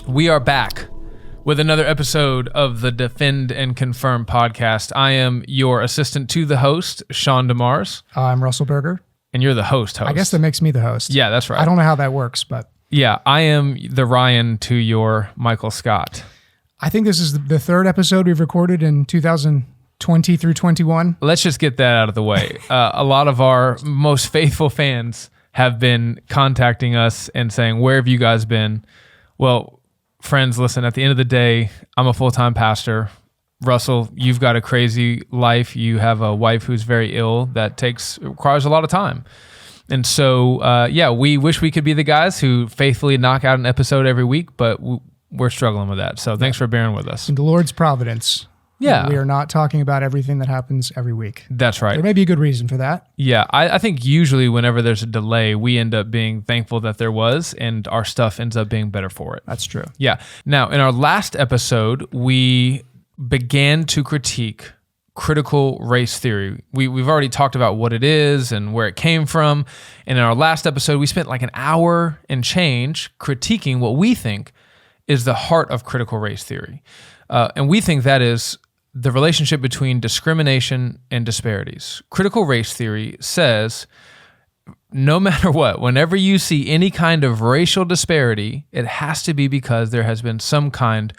We are back with another episode of the Defend and Confirm podcast. I am your assistant to the host, Sean DeMars. I'm Russell Berger. And you're the host. I guess that makes me the host. Yeah, that's right. I don't know how that works, but... Yeah, I am the Ryan to your Michael Scott. I think this is the third episode we've recorded in 2020 through 21. Let's just get that out of the way. A lot of our most faithful fans have been contacting us and saying, where have you guys been? Well, friends, listen, at the end of the day, I'm a full-time pastor. Russell, you've got a crazy life. You have a wife who's very ill that requires a lot of time. And so, we wish we could be the guys who faithfully knock out an episode every week, but we're struggling with that. So thanks for bearing with us. In the Lord's providence. Yeah. We are not talking about everything that happens every week. That's right. There may be a good reason for that. Yeah. I think usually whenever there's a delay, we end up being thankful that there was, and our stuff ends up being better for it. That's true. Yeah. Now, in our last episode, we began to critique critical race theory. We've already talked about what it is and where it came from. And in our last episode, we spent like an hour and change critiquing what we think is the heart of critical race theory. And we think that is the relationship between discrimination and disparities. Critical race theory says, no matter what, whenever you see any kind of racial disparity, it has to be because there has been some kind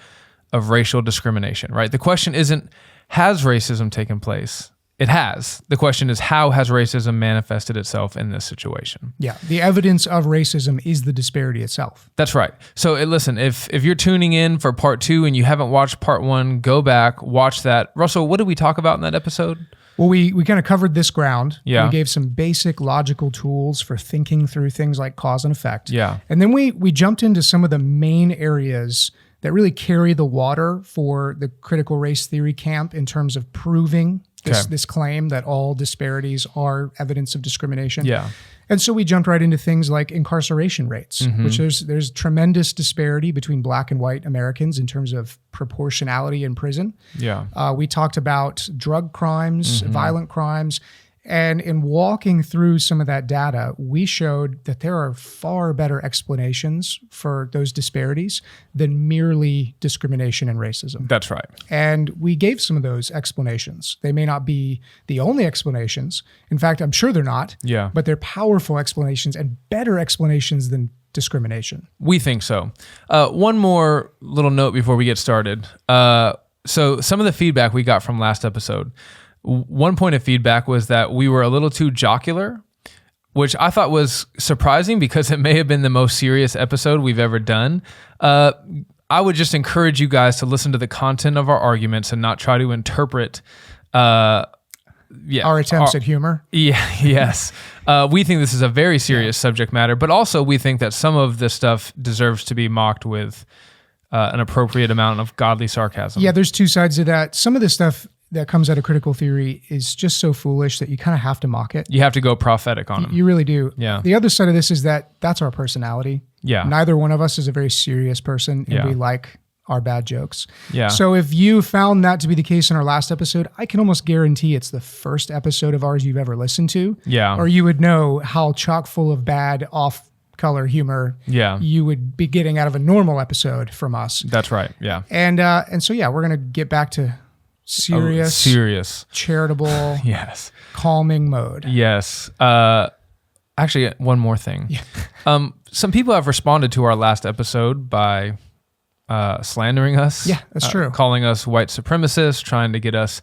of racial discrimination, right? The question isn't, has racism taken place? It has. The question is, how has racism manifested itself in this situation? Yeah, the evidence of racism is the disparity itself. That's right. So listen, if you're tuning in for part 2 and you haven't watched part 1, go back, watch that. Russell, what did we talk about in that episode? Well, we kind of covered this ground. Yeah. We gave some basic logical tools for thinking through things like cause and effect. Yeah. And then we jumped into some of the main areas that really carry the water for the critical race theory camp in terms of proving this claim that all disparities are evidence of discrimination. Yeah. And so we jumped right into things like incarceration rates, which there's tremendous disparity between Black and white Americans in terms of proportionality in prison. Yeah. We talked about drug crimes, violent crimes, and in walking through some of that data, we showed that there are far better explanations for those disparities than merely discrimination and racism. That's right. And we gave some of those explanations. They may not be the only explanations. In fact, I'm sure they're not. Yeah. But they're powerful explanations and better explanations than discrimination. We think so. One more little note before we get started. So some of the feedback we got from last episode, one point of feedback was that we were a little too jocular, which I thought was surprising because it may have been the most serious episode we've ever done. I would just encourage you guys to listen to the content of our arguments and not try to interpret our attempts at humor. Yeah, yes. We think this is a very serious subject matter, but also we think that some of this stuff deserves to be mocked with an appropriate amount of godly sarcasm. Yeah, there's two sides to that. Some of the stuff that comes out of critical theory is just so foolish that you kind of have to mock it. You have to go prophetic on them. You really do. Yeah. The other side of this is that's our personality. Yeah. Neither one of us is a very serious person, and we like our bad jokes. Yeah. So if you found that to be the case in our last episode, I can almost guarantee it's the first episode of ours you've ever listened to. Yeah. Or you would know how chock full of bad off-color humor you would be getting out of a normal episode from us. That's right. Yeah. And so we're going to get back to serious, charitable, calming mode. Yes. Actually, one more thing. Yeah. Some people have responded to our last episode by slandering us. Yeah, that's true. Calling us white supremacists, trying to get us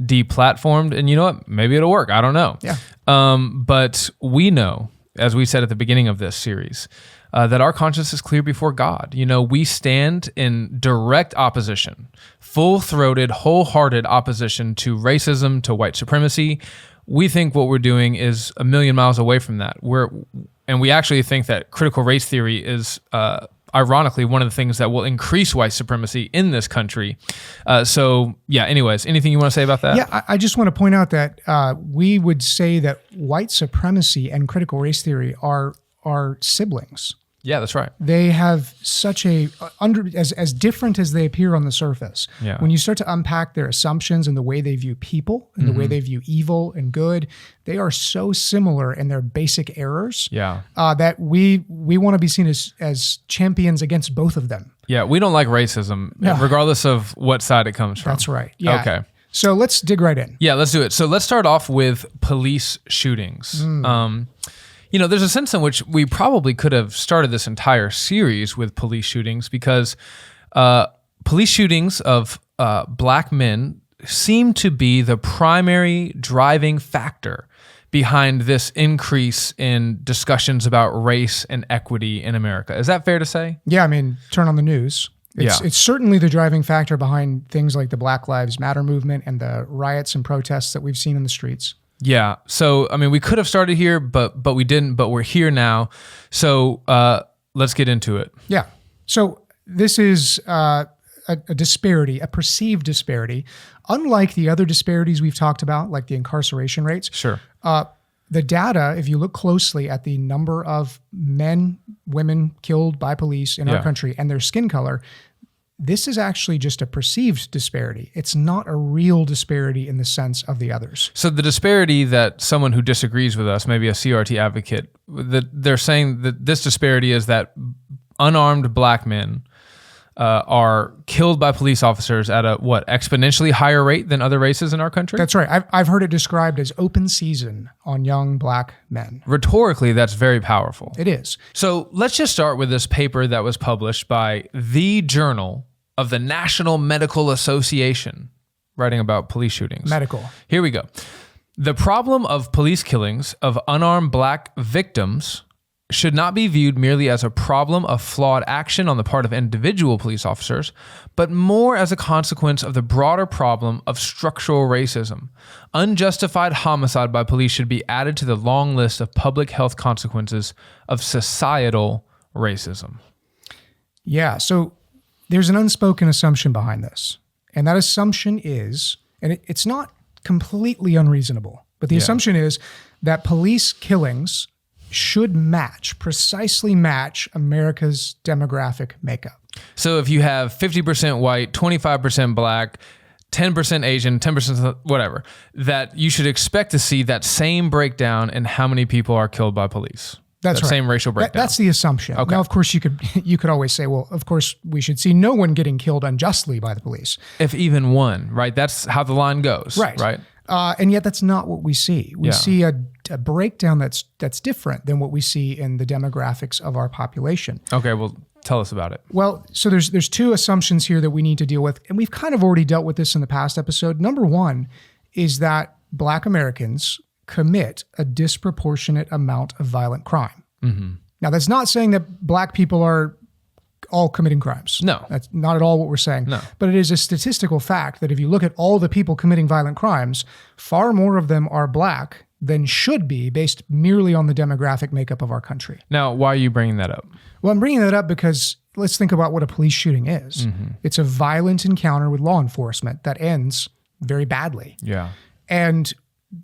deplatformed. And you know what? Maybe it'll work. I don't know. Yeah. But we know, as we said at the beginning of this series, that our conscience is clear before God. You know, we stand in direct opposition, full-throated, wholehearted opposition to racism, to white supremacy. We think what we're doing is a million miles away from that. And we actually think that critical race theory is, ironically, one of the things that will increase white supremacy in this country. Anyways, anything you want to say about that? Yeah, I just want to point out that we would say that white supremacy and critical race theory are siblings. Yeah, that's right. They have such as different as they appear on the surface. Yeah. When you start to unpack their assumptions and the way they view people and the way they view evil and good, they are so similar in their basic errors. Yeah. That we want to be seen as champions against both of them. Yeah, we don't like racism, regardless of what side it comes from. That's right. Yeah. Okay. So let's dig right in. Yeah, let's do it. So let's start off with police shootings. There's a sense in which we probably could have started this entire series with police shootings because police shootings of black men seem to be the primary driving factor behind this increase in discussions about race and equity in America. Is that fair to say? Yeah, I mean, turn on the news. It's certainly the driving factor behind things like the Black Lives Matter movement and the riots and protests that we've seen in the streets. Yeah. So, I mean, we could have started here, but we didn't, but we're here now. So let's get into it. Yeah. So this is a disparity, a perceived disparity. Unlike the other disparities we've talked about, like the incarceration rates. Sure. The data, if you look closely at the number of men, women killed by police in our country and their skin color, this is actually just a perceived disparity. It's not a real disparity in the sense of the others. So the disparity that someone who disagrees with us, maybe a CRT advocate, that they're saying that this disparity is that unarmed black men are killed by police officers at a, exponentially higher rate than other races in our country? That's right. I've heard it described as open season on young black men. Rhetorically, that's very powerful. It is. So let's just start with this paper that was published by the Journal of the National Medical Association, writing about police shootings. Medical. Here we go. The problem of police killings of unarmed black victims should not be viewed merely as a problem of flawed action on the part of individual police officers, but more as a consequence of the broader problem of structural racism. Unjustified homicide by police should be added to the long list of public health consequences of societal racism. Yeah, so there's an unspoken assumption behind this. And that assumption is, and it's not completely unreasonable, but the assumption is that police killings should precisely match America's demographic makeup. So if you have 50% white, 25% black, 10% Asian, 10% whatever, that you should expect to see that same breakdown in how many people are killed by police. That's right. Same racial breakdown. That's the assumption. Okay. Now, of course, you could always say, well, of course, we should see no one getting killed unjustly by the police. If even one, right? That's how the line goes. Right. And yet that's not what we see. We see a breakdown that's different than what we see in the demographics of our population. Okay, well, tell us about it. Well, so there's two assumptions here that we need to deal with, and we've kind of already dealt with this in the past episode. Number one is that Black Americans commit a disproportionate amount of violent crime. Mm-hmm. Now, that's not saying that Black people are all committing crimes. No. That's not at all what we're saying. No. But it is a statistical fact that if you look at all the people committing violent crimes, far more of them are Black than should be based merely on the demographic makeup of our country. Now, why are you bringing that up? Well, I'm bringing that up because let's think about what a police shooting is. Mm-hmm. It's a violent encounter with law enforcement that ends very badly. Yeah. And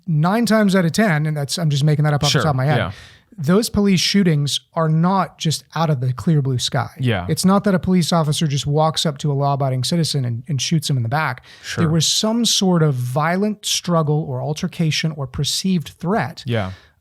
9 times out of 10, and I'm just making that up off the top of my head, those police shootings are not just out of the clear blue sky. Yeah. It's not that a police officer just walks up to a law-abiding citizen and shoots him in the back. Sure. There was some sort of violent struggle or altercation or perceived threat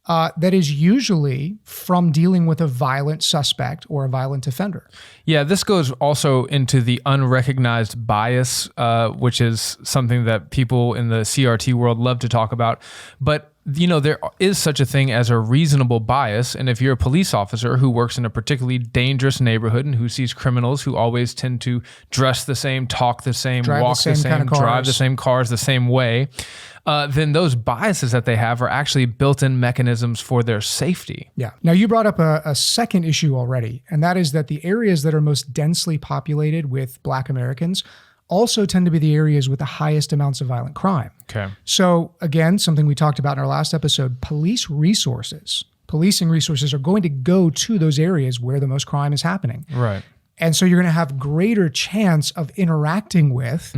that is usually from dealing with a violent suspect or a violent offender. Yeah, this goes also into the unrecognized bias, which is something that people in the CRT world love to talk about. But there is such a thing as a reasonable bias. And if you're a police officer who works in a particularly dangerous neighborhood and who sees criminals who always tend to dress the same, talk the same, walk the same, drive the same cars the same way, then those biases that they have are actually built-in mechanisms for their safety. Yeah. Now, you brought up a second issue already, and that is that the areas that are most densely populated with Black Americans also tend to be the areas with the highest amounts of violent crime. Okay. So again, something we talked about in our last episode, policing resources are going to go to those areas where the most crime is happening. Right. And so you're going to have greater chance of interacting with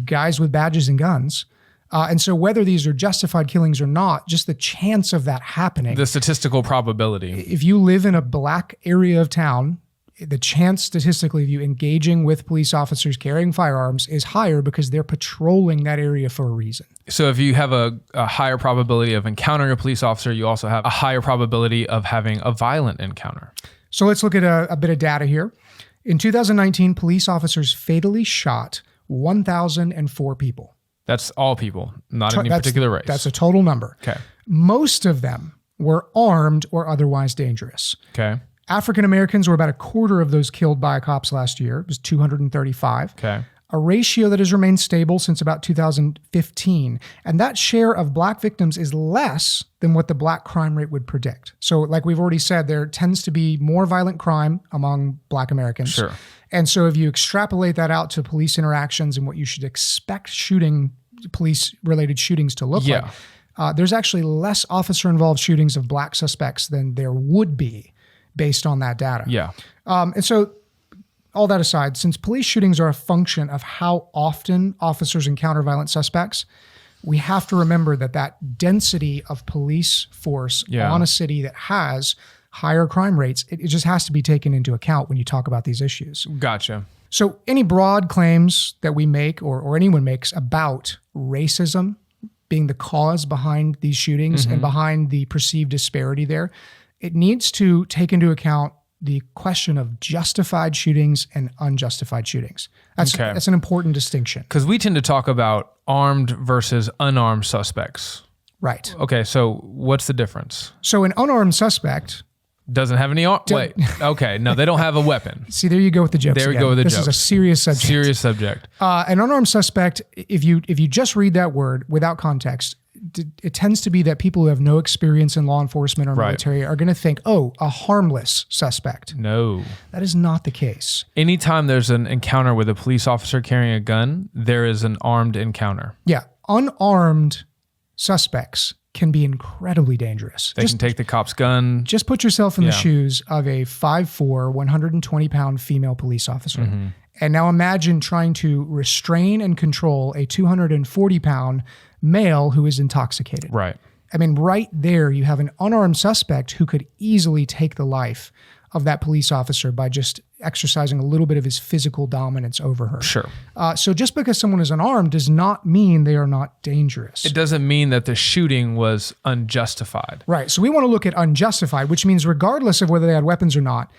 guys with badges and guns And so whether these are justified killings or not, just the chance of that happening. The statistical probability. If you live in a black area of town, the chance statistically of you engaging with police officers carrying firearms is higher because they're patrolling that area for a reason. So if you have a higher probability of encountering a police officer, you also have a higher probability of having a violent encounter. So let's look at a bit of data here. In 2019, police officers fatally shot 1,004 people. That's all people, not any particular race. That's a total number. Okay. Most of them were armed or otherwise dangerous. Okay. African Americans were about a quarter of those killed by cops last year. It was 235. Okay. A ratio that has remained stable since about 2015. And that share of black victims is less than what the black crime rate would predict. So like we've already said, there tends to be more violent crime among black Americans. Sure. And so if you extrapolate that out to police interactions and what you should expect police-related shootings to look like, there's actually less officer-involved shootings of black suspects than there would be based on that data. Yeah. And so all that aside, since police shootings are a function of how often officers encounter violent suspects, we have to remember that density of police force on a city that has higher crime rates, it just has to be taken into account when you talk about these issues. Gotcha. So any broad claims that we make or anyone makes about racism being the cause behind these shootings and behind the perceived disparity there, it needs to take into account the question of justified shootings and unjustified shootings. That's an important distinction. Because we tend to talk about armed versus unarmed suspects. Right. Okay, so what's the difference? So an unarmed suspect doesn't have any wait. Okay, no, they don't have a weapon. See, there you go with the jokes. There we again. go with the this jokes. This is a serious subject. Serious subject. An unarmed suspect, if you just read that word without context, it tends to be that people who have no experience in law enforcement or military are going to think, oh, a harmless suspect. No. That is not the case. Anytime there's an encounter with a police officer carrying a gun, there is an armed encounter. Yeah. Unarmed suspects can be incredibly dangerous. They can take the cop's gun. Just put yourself in the shoes of a 5'4", 120-pound female police officer. And now imagine trying to restrain and control a 240-pound male who is intoxicated. Right. I mean, right there, you have an unarmed suspect who could easily take the life of that police officer by just exercising a little bit of his physical dominance over her. Sure. So just because someone is unarmed does not mean they are not dangerous. It doesn't mean that the shooting was unjustified. Right. So we want to look at unjustified, which means regardless of whether they had weapons or not,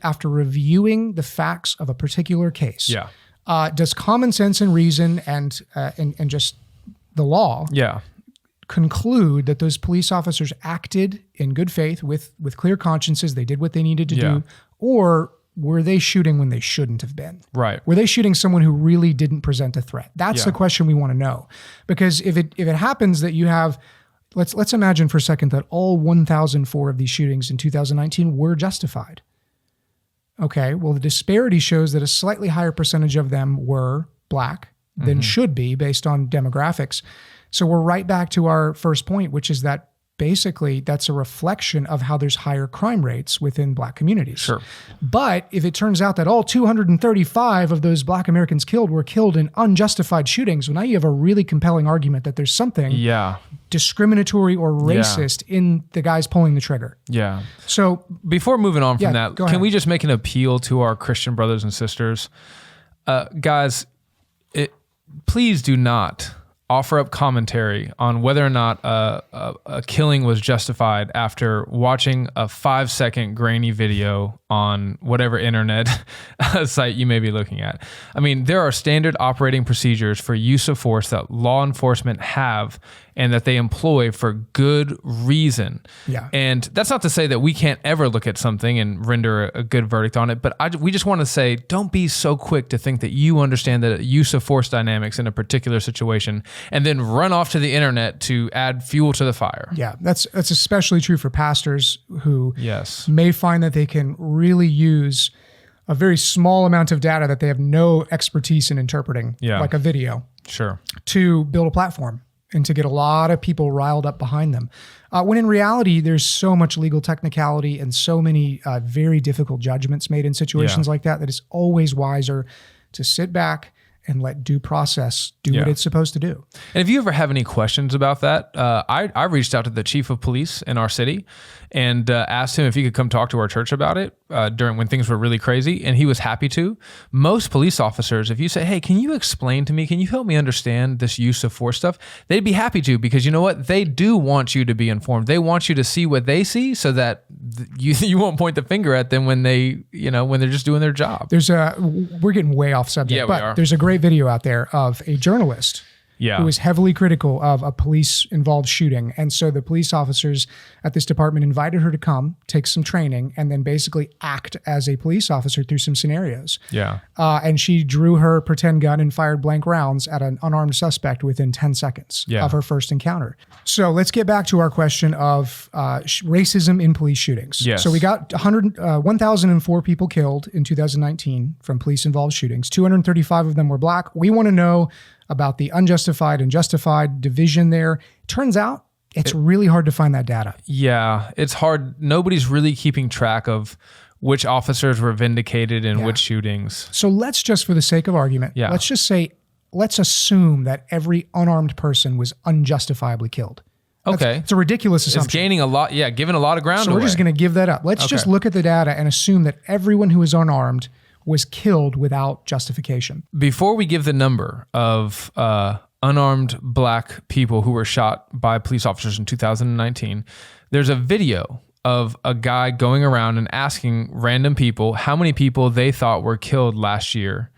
after reviewing the facts of a particular case, does common sense and reason and just the law conclude that those police officers acted in good faith with clear consciences, they did what they needed to do, or were they shooting when they shouldn't have been? Right. Were they shooting someone who really didn't present a threat? That's the question we want to know. Because if it happens that you have, let's imagine for a second that all 1,004 of these shootings in 2019 were justified. Okay, well, the disparity shows that a slightly higher percentage of them were black than should be based on demographics. So we're right back to our first point, which is that basically that's a reflection of how there's higher crime rates within black communities. Sure. But if it turns out that all 235 of those black Americans killed were killed in unjustified shootings, well, now you have a really compelling argument that there's something discriminatory or racist in the guys pulling the trigger. Yeah. So before moving on from that, go can ahead. we just make an appeal to our Christian brothers and sisters? Guys, please do not offer up commentary on whether or not a killing was justified after watching a 5-second grainy video on whatever internet site you may be looking at. I mean, there are standard operating procedures for use of force that law enforcement have and that they employ for good reason. Yeah. And that's not to say that we can't ever look at something and render a good verdict on it, but we just want to say, don't be so quick to think that you understand the use of force dynamics in a particular situation and then run off to the internet to add fuel to the fire. Yeah, that's especially true for pastors who may find that they can really use a very small amount of data that they have no expertise in interpreting, like a video, to build a platform and to get a lot of people riled up behind them. When in reality, there's so much legal technicality and so many very difficult judgments made in situations like that it's always wiser to sit back and let due process do what it's supposed to do. And if you ever have any questions about that, I reached out to the chief of police in our city and asked him if he could come talk to our church about it during when things were really crazy, and he was happy to. Most police officers, if you say, hey, can you explain to me, can you help me understand this use of force stuff? They'd be happy to, because you know what? They do want you to be informed. They want you to see what they see so that you won't point the finger at them when they, when they're just doing their job. We're getting way off subject, but there's a great video out there of a journalist who was heavily critical of a police-involved shooting. And so the police officers at this department invited her to come, take some training, and then basically act as a police officer through some scenarios. Yeah. And she drew her pretend gun and fired blank rounds at an unarmed suspect within 10 seconds of her first encounter. So let's get back to our question of racism in police shootings. Yes. So we got 1,004 people killed in 2019 from police-involved shootings. 235 of them were black. We want to know about the unjustified and justified division there. Turns out it's really hard to find that data. Yeah, it's hard. Nobody's really keeping track of which officers were vindicated in which shootings. So let's just, for the sake of argument, let's just say, let's assume that every unarmed person was unjustifiably killed. It's a ridiculous assumption. It's gaining a lot, giving a lot of ground away. So we're just going to give that up. Let's just look at the data and assume that everyone who is unarmed was killed without justification. Before we give the number of unarmed black people who were shot by police officers in 2019, there's a video of a guy going around and asking random people how many people they thought were killed last year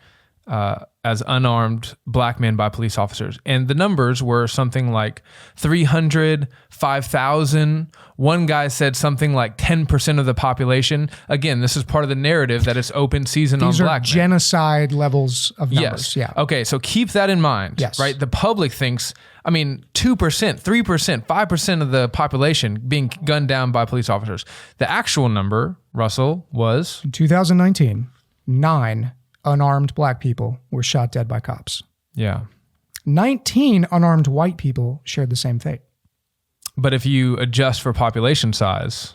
as unarmed black men by police officers. And the numbers were something like 300, 5,000. One guy said something like 10% of the population. Again, this is part of the narrative that it's open season on black men. These are genocide levels of numbers. Yes. Okay, so keep that in mind, right? The public thinks, 2%, 3%, 5% of the population being gunned down by police officers. The actual number, Russell, was? In 2019, 9 unarmed black people were shot dead by cops. Yeah. 19 unarmed white people shared the same fate. But if you adjust for population size...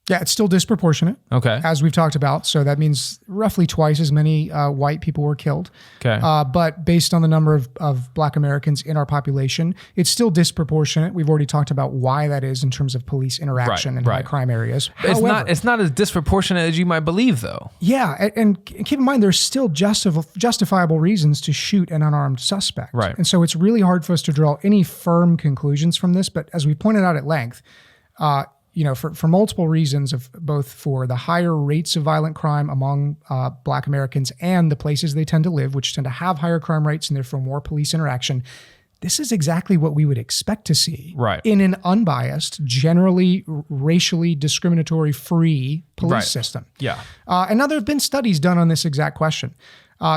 Yeah, it's still disproportionate. Okay. As we've talked about. So that means roughly twice as many white people were killed. Okay. But based on the number of black Americans in our population, it's still disproportionate. We've already talked about why that is in terms of police interaction in high crime areas. However, it's not as disproportionate as you might believe, though. Yeah, and keep in mind, there's still justifiable reasons to shoot an unarmed suspect. Right. And so it's really hard for us to draw any firm conclusions from this. But as we pointed out at length, for multiple reasons, of both for the higher rates of violent crime among black Americans and the places they tend to live, which tend to have higher crime rates and therefore more police interaction, this is exactly what we would expect to see in an unbiased, generally racially discriminatory free police system. Yeah. And now there have been studies done on this exact question.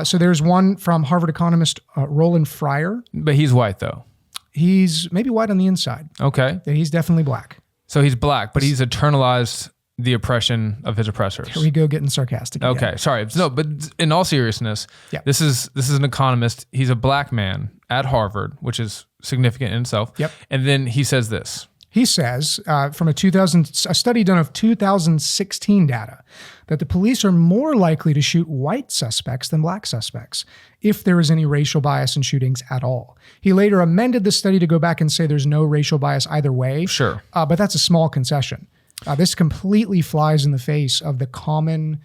So there's one from Harvard economist Roland Fryer. But he's white, though. He's maybe white on the inside. Okay. He's definitely black. So he's black, but he's internalized the oppression of his oppressors. Here we go, getting sarcastic again. Okay, sorry. No, but in all seriousness, this is an economist. He's a black man at Harvard, which is significant in itself. Yep. And then he says this. He says, from a study done of 2016 data, that the police are more likely to shoot white suspects than black suspects if there is any racial bias in shootings at all. He later amended the study to go back and say there's no racial bias either way. Sure. But that's a small concession. This completely flies in the face of the common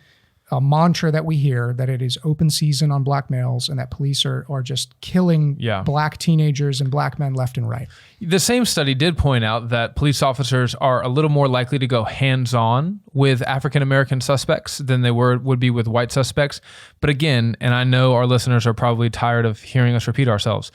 mantra that we hear, that it is open season on black males and that police are just killing black teenagers and black men left and right. The same study did point out that police officers are a little more likely to go hands-on with African-American suspects than they would be with white suspects. But again, and I know our listeners are probably tired of hearing us repeat ourselves,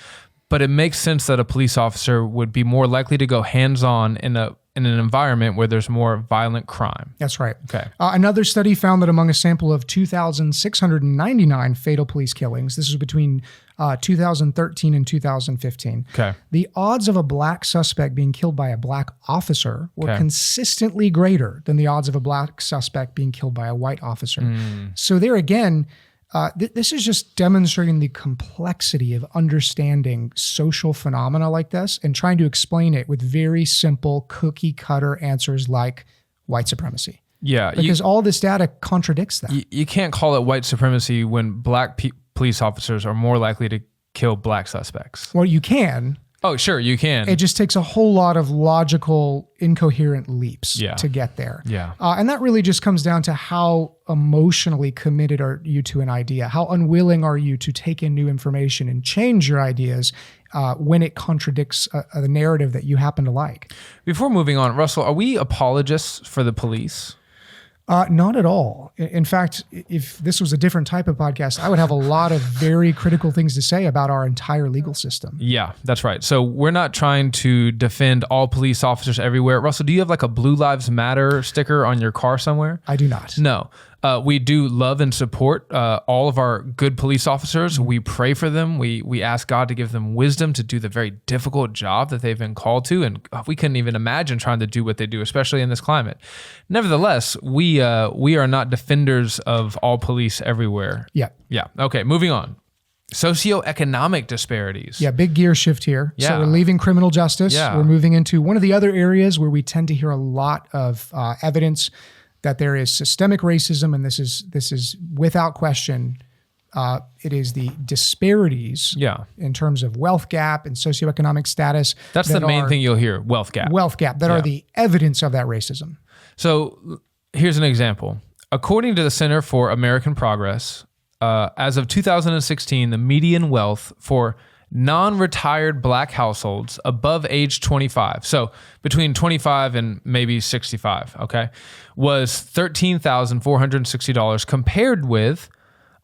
but it makes sense that a police officer would be more likely to go hands-on in an environment where there's more violent crime. That's right. Okay. Another study found that among a sample of 2,699 fatal police killings, this was between 2013 and 2015, the odds of a black suspect being killed by a black officer were consistently greater than the odds of a black suspect being killed by a white officer. So there again, this is just demonstrating the complexity of understanding social phenomena like this and trying to explain it with very simple cookie cutter answers like white supremacy. Yeah. Because all this data contradicts that. You can't call it white supremacy when black police officers are more likely to kill black suspects? Well, you can. Oh, sure, you can. It just takes a whole lot of logical, incoherent leaps to get there. Yeah. And that really just comes down to how emotionally committed are you to an idea? How unwilling are you to take in new information and change your ideas when it contradicts a narrative that you happen to like? Before moving on, Russell, are we apologists for the police? Not at all. In fact, if this was a different type of podcast, I would have a lot of very critical things to say about our entire legal system. Yeah, that's right. So we're not trying to defend all police officers everywhere. Russell, do you have like a Blue Lives Matter sticker on your car somewhere? I do not. No. We do love and support all of our good police officers. We pray for them. We ask God to give them wisdom to do the very difficult job that they've been called to. And we couldn't even imagine trying to do what they do, especially in this climate. Nevertheless, we are not defenders of all police everywhere. Yeah. Yeah. Okay, moving on. Socioeconomic disparities. Yeah, big gear shift here. Yeah. So we're leaving criminal justice. Yeah. We're moving into one of the other areas where we tend to hear a lot of evidence that there is systemic racism, and this is without question, it is the disparities in terms of wealth gap and socioeconomic status. That's the main thing you'll hear, wealth gap. Wealth gap, that are the evidence of that racism. So here's an example. According to the Center for American Progress, as of 2016, the median wealth for non-retired black households above age 25, so between 25 and maybe 65, okay, was $13,460 compared with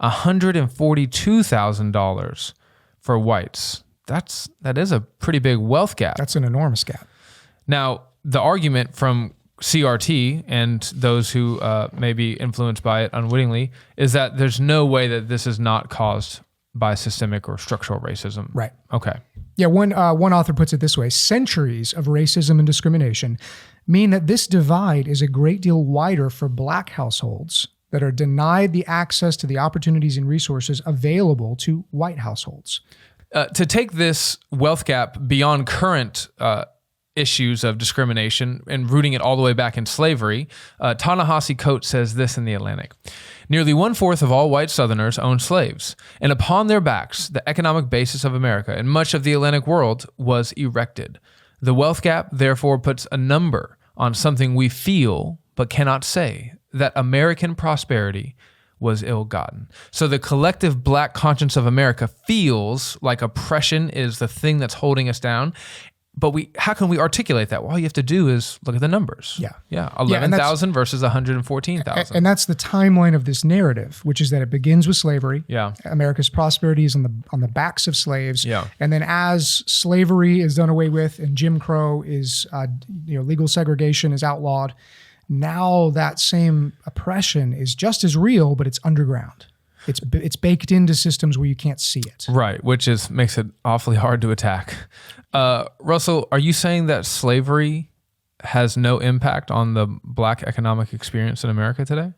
$142,000 for whites. That is a pretty big wealth gap. That's an enormous gap. Now, the argument from CRT and those who may be influenced by it unwittingly is that there's no way that this is not caused by systemic or structural racism. Right. Okay. Yeah, one author puts it this way: centuries of racism and discrimination mean that this divide is a great deal wider for black households that are denied the access to the opportunities and resources available to white households. To take this wealth gap beyond current issues of discrimination and rooting it all the way back in slavery, Ta-Nehisi Coates says this in The Atlantic. Nearly 1/4 of all white Southerners owned slaves, and upon their backs, the economic basis of America and much of the Atlantic world was erected. The wealth gap therefore puts a number on something we feel but cannot say, that American prosperity was ill-gotten. So the collective black conscience of America feels like oppression is the thing that's holding us down. But how can we articulate that? Well, all you have to do is look at the numbers. Yeah. 11,000 versus 114,000. And that's the timeline of this narrative, which is that it begins with slavery. Yeah. America's prosperity is on the backs of slaves. Yeah. And then as slavery is done away with and Jim Crow is, legal segregation is outlawed, now that same oppression is just as real, but it's underground. It's baked into systems where you can't see it. Right, which makes it awfully hard to attack. Russell, are you saying that slavery has no impact on the black economic experience in America today?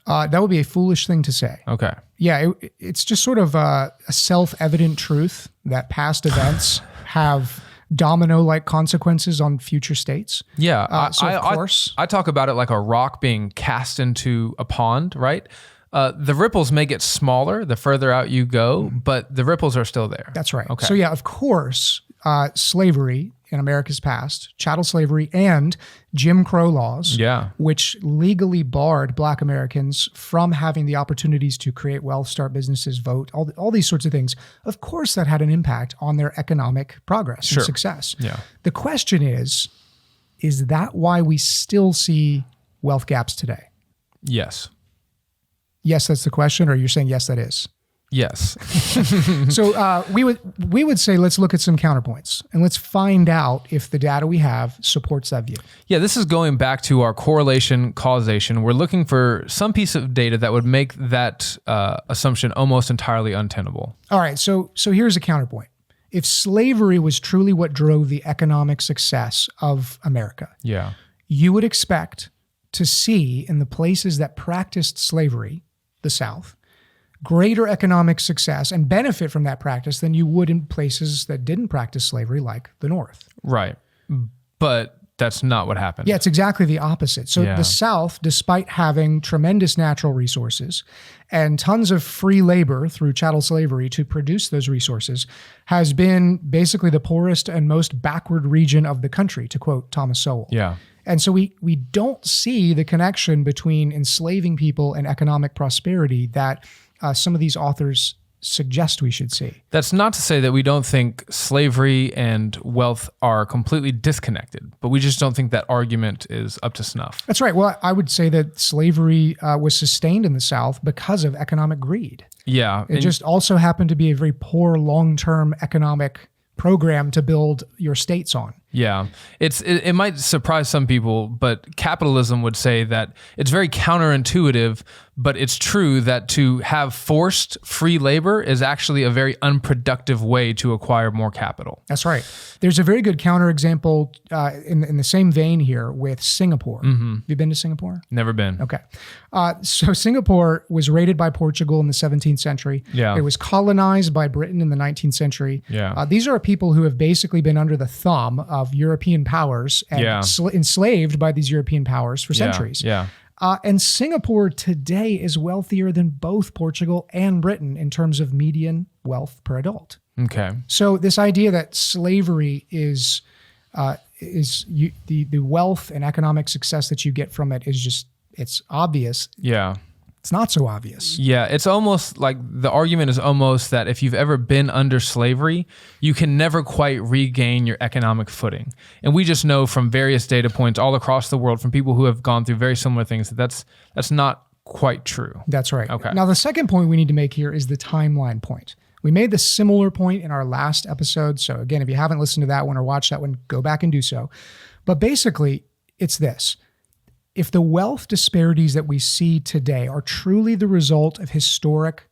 That would be a foolish thing to say. Okay. Yeah, it's just sort of a self-evident truth that past events have domino-like consequences on future states. Yeah. Of course. I talk about it like a rock being cast into a pond, right? The ripples may get smaller the further out you go, but the ripples are still there. That's right. Okay. So yeah, of course, slavery in America's past, chattel slavery and Jim Crow laws, which legally barred black Americans from having the opportunities to create wealth, start businesses, vote, all these sorts of things. Of course, that had an impact on their economic progress and success. Yeah. The question is that why we still see wealth gaps today? Yes. Yes, that's the question, or you're saying yes, that is? Yes. So we would say let's look at some counterpoints and let's find out if the data we have supports that view. Yeah, this is going back to our correlation causation. We're looking for some piece of data that would make that assumption almost entirely untenable. All right, so here's a counterpoint. If slavery was truly what drove the economic success of America, you would expect to see in the places that practiced slavery, the South, greater economic success and benefit from that practice than you would in places that didn't practice slavery, like the North. Right. But that's not what happened. Yeah, it's exactly the opposite. So Yeah. the South, despite having tremendous natural resources and tons of free labor through chattel slavery to produce those resources, has been basically the poorest and most backward region of the country, to quote Thomas Sowell. Yeah. And so we don't see the connection between enslaving people and economic prosperity that some of these authors suggest we should see. That's not to say that we don't think slavery and wealth are completely disconnected, but we just don't think that argument is up to snuff. That's right. Well, I would say that slavery was sustained in the South because of economic greed. Yeah. It just also happened to be a very poor long-term economic program to build your states on. Yeah. It might surprise some people, but capitalism would say that it's very counterintuitive, but it's true that to have forced free labor is actually a very unproductive way to acquire more capital. That's right. There's a very good counterexample in the same vein here with Singapore. Have you been to Singapore? Never been. Okay. So Singapore was raided by Portugal in the 17th century. Yeah. It was colonized by Britain in the 19th century. Yeah. These are people who have basically been under the thumb of European powers and enslaved by these European powers for centuries. Yeah. And Singapore today is wealthier than both Portugal and Britain in terms of median wealth per adult. Okay. So this idea that slavery is the wealth and economic success that you get from it is just, it's obvious. Yeah. It's not so obvious. Yeah, it's almost like the argument is almost that if you've ever been under slavery, you can never quite regain your economic footing. And we just know from various data points all across the world from people who have gone through very similar things that that's not quite true. That's right. Okay. Now, the second point we need to make here is the timeline point. We made the similar point in our last episode. So again, if you haven't listened to that one or watched that one, go back and do so. But basically, it's this. If the wealth disparities that we see today are truly the result of historic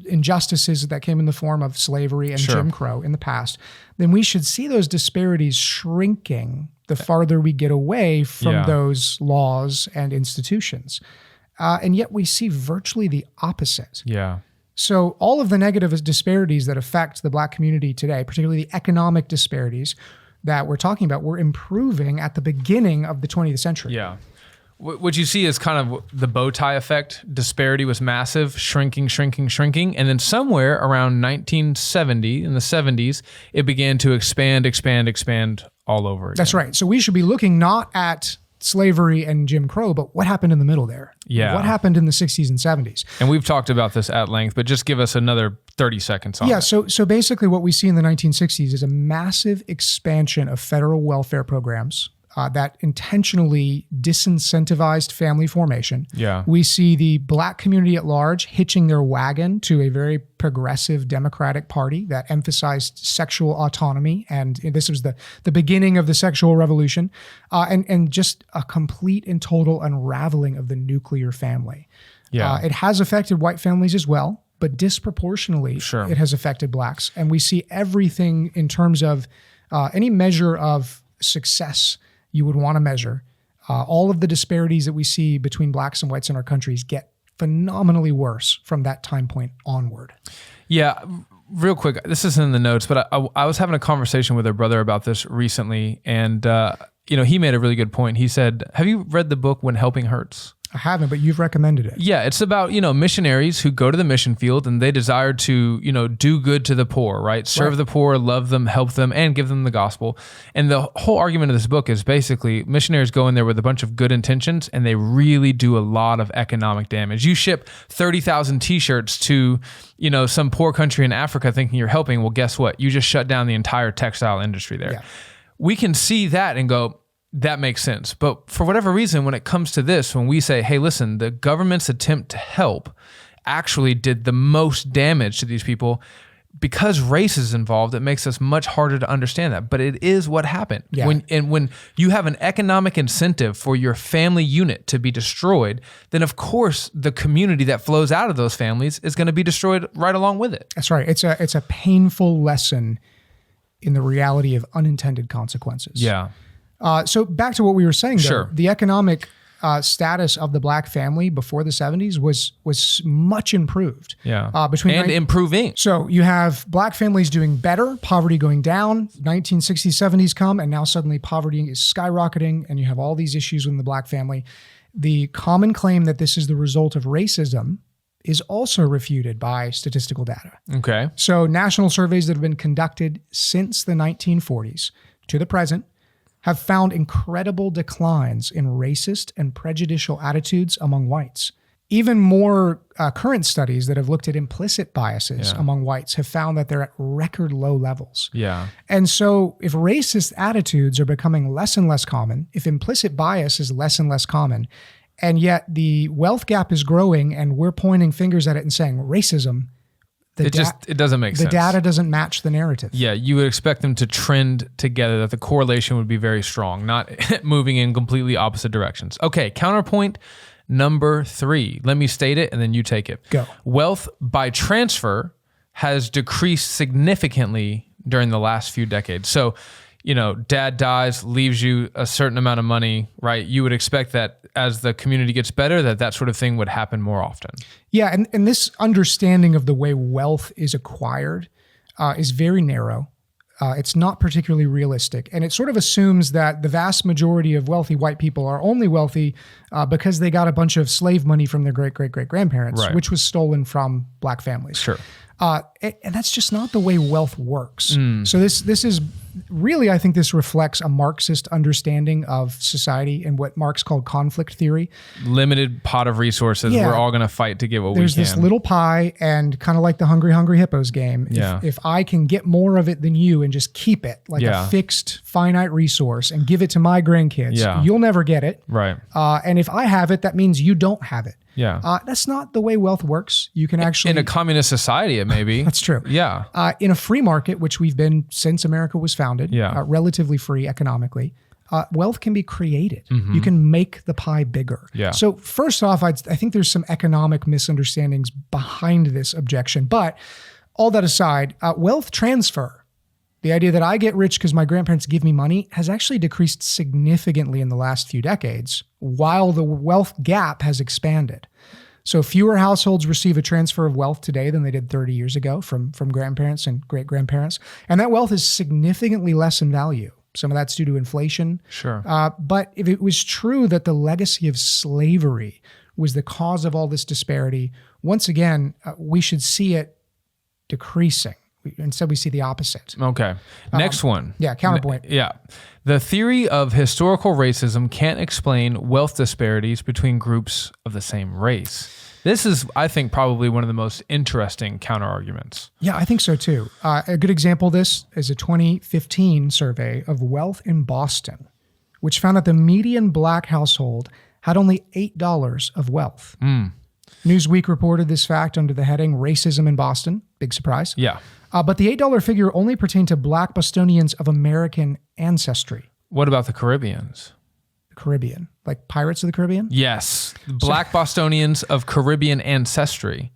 injustices that came in the form of slavery and Jim Crow in the past, then we should see those disparities shrinking the farther we get away from those laws and institutions. And yet we see virtually the opposite. Yeah. So all of the negative disparities that affect the Black community today, particularly the economic disparities that we're talking about, were improving at the beginning of the 20th century. Yeah. What you see is kind of the bow tie effect. Disparity was massive, shrinking. And then somewhere around 1970, in the 70s, it began to expand all over again. That's right. So we should be looking not at slavery and Jim Crow, but what happened in the middle there? Yeah. What happened in the 60s and 70s? And we've talked about this at length, but just give us another 30 seconds on it. So basically what we see in the 1960s is a massive expansion of federal welfare programs that intentionally disincentivized family formation. Yeah. We see the Black community at large hitching their wagon to a very progressive Democratic Party that emphasized sexual autonomy. And this was the beginning of the sexual revolution, and just a complete and total unraveling of the nuclear family. Yeah. It has affected white families as well, but disproportionately it has affected Blacks. And we see everything in terms of any measure of success you would want to measure. All of the disparities that we see between Blacks and whites in our countries get phenomenally worse from that time point onward. Yeah, real quick, this isn't in the notes, but I was having a conversation with a brother about this recently, and he made a really good point. He said, have you read the book When Helping Hurts? I haven't, but you've recommended it. Yeah, it's about, missionaries who go to the mission field and they desire to, do good to the poor, right? Serve the poor, love them, help them, and give them the gospel. And the whole argument of this book is basically missionaries go in there with a bunch of good intentions and they really do a lot of economic damage. You ship 30,000 t-shirts to, some poor country in Africa thinking you're helping. Well, guess what? You just shut down the entire textile industry there. Yeah. We can see that and go, that makes sense. But for whatever reason, when it comes to this, when we say, hey, listen, the government's attempt to help actually did the most damage to these people, because race is involved, it makes us much harder to understand that. But it is what happened. Yeah. When you have an economic incentive for your family unit to be destroyed, then of course the community that flows out of those families is going to be destroyed right along with it. That's right. It's a painful lesson in the reality of unintended consequences. Yeah. So back to what we were saying, though, the economic status of the black family before the 70s was much improved. Yeah. Improving. So you have black families doing better, poverty going down, 1960s, 70s come, and now suddenly poverty is skyrocketing, and you have all these issues within the black family. The common claim that this is the result of racism is also refuted by statistical data. Okay. So national surveys that have been conducted since the 1940s to the present have found incredible declines in racist and prejudicial attitudes among whites. Even more current studies that have looked at implicit biases among whites have found that they're at record low levels. Yeah. And so if racist attitudes are becoming less and less common, if implicit bias is less and less common, and yet the wealth gap is growing and we're pointing fingers at it and saying racism, it doesn't make sense. The data doesn't match the narrative. Yeah, you would expect them to trend together, that the correlation would be very strong, not moving in completely opposite directions. Okay, counterpoint number 3. Let me state it and then you take it. Go. Wealth by transfer has decreased significantly during the last few decades. So, dad dies, leaves you a certain amount of money, right? You would expect that as the community gets better, that sort of thing would happen more often. Yeah, and this understanding of the way wealth is acquired is very narrow. It's not particularly realistic. And it sort of assumes that the vast majority of wealthy white people are only wealthy because they got a bunch of slave money from their great-great-great-grandparents, right, which was stolen from black families. Sure. And that's just not the way wealth works. So this is really, I think this reflects a Marxist understanding of society and what Marx called conflict theory. Limited pot of resources. Yeah. We're all going to fight to get what we can. There's this little pie, and kind of like the Hungry Hungry Hippos game. Yeah. If I can get more of it than you and just keep it like a fixed finite resource and give it to my grandkids, you'll never get it. Right. And if I have it, that means you don't have it. Yeah. That's not the way wealth works. You can actually... In a communist society, it may be. That's true. Yeah. In a free market, which we've been since America was founded, relatively free economically, wealth can be created. Mm-hmm. You can make the pie bigger. Yeah. So first off, I think there's some economic misunderstandings behind this objection. But all that aside, wealth transfer, the idea that I get rich because my grandparents give me money, has actually decreased significantly in the last few decades, while the wealth gap has expanded. So fewer households receive a transfer of wealth today than they did 30 years ago from grandparents and great-grandparents. And that wealth is significantly less in value. Some of that's due to inflation. Sure. But if it was true that the legacy of slavery was the cause of all this disparity, once again, we should see it decreasing. Instead, we see the opposite. Okay. Next one. Yeah, counterpoint. The theory of historical racism can't explain wealth disparities between groups of the same race. This is, I think, probably one of the most interesting counterarguments. Yeah, I think so too. A good example of this is a 2015 survey of wealth in Boston, which found that the median black household had only $8 of wealth. Newsweek reported this fact under the heading Racism in Boston. Big surprise. Yeah. But the $8 figure only pertained to black Bostonians of American ancestry. What about the Caribbeans? The Caribbean, like Pirates of the Caribbean? Yes. Black Bostonians of Caribbean ancestry.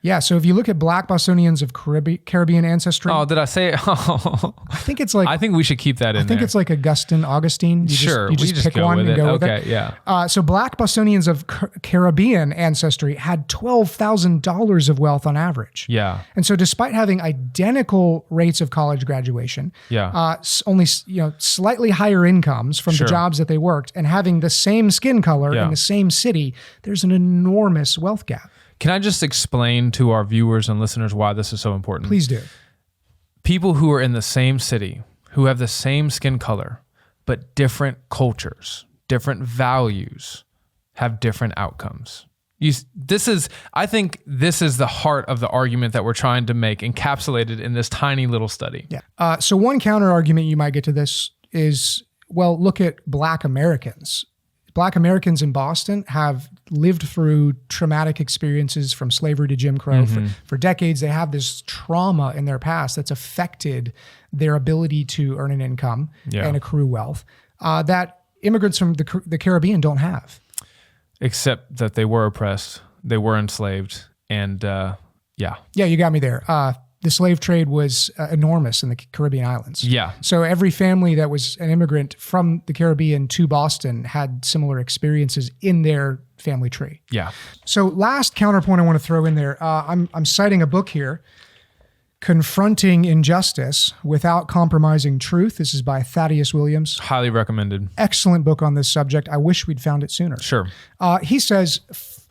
Yeah, so if you look at black Bostonians of Caribbean ancestry... Oh, did I say it? Oh. I think it's like... I think we should keep that in there. I think it's like Augustine. You just pick one and go with it. Okay, yeah. So black Bostonians of Caribbean ancestry had $12,000 of wealth on average. Yeah. And so despite having identical rates of college graduation, only slightly higher incomes from the jobs that they worked, and having the same skin color in the same city, there's an enormous wealth gap. Can I just explain to our viewers and listeners why this is so important? Please do. People who are in the same city, who have the same skin color, but different cultures, different values, have different outcomes. I think this is the heart of the argument that we're trying to make, encapsulated in this tiny little study. Yeah. So one counter argument you might get to this is, well, look at Black Americans. Black Americans in Boston have lived through traumatic experiences from slavery to Jim Crow for decades. They have this trauma in their past that's affected their ability to earn an income and accrue wealth that immigrants from the Caribbean don't have. Except that they were oppressed, they were enslaved, and Yeah, you got me there. the slave trade was enormous in the Caribbean islands. Yeah. So every family that was an immigrant from the Caribbean to Boston had similar experiences in their family tree. Yeah. So last counterpoint I want to throw in there, I'm citing a book here, Confronting Injustice Without Compromising Truth. This is by Thaddeus Williams. Highly recommended. Excellent book on this subject. I wish we'd found it sooner. Sure. He says,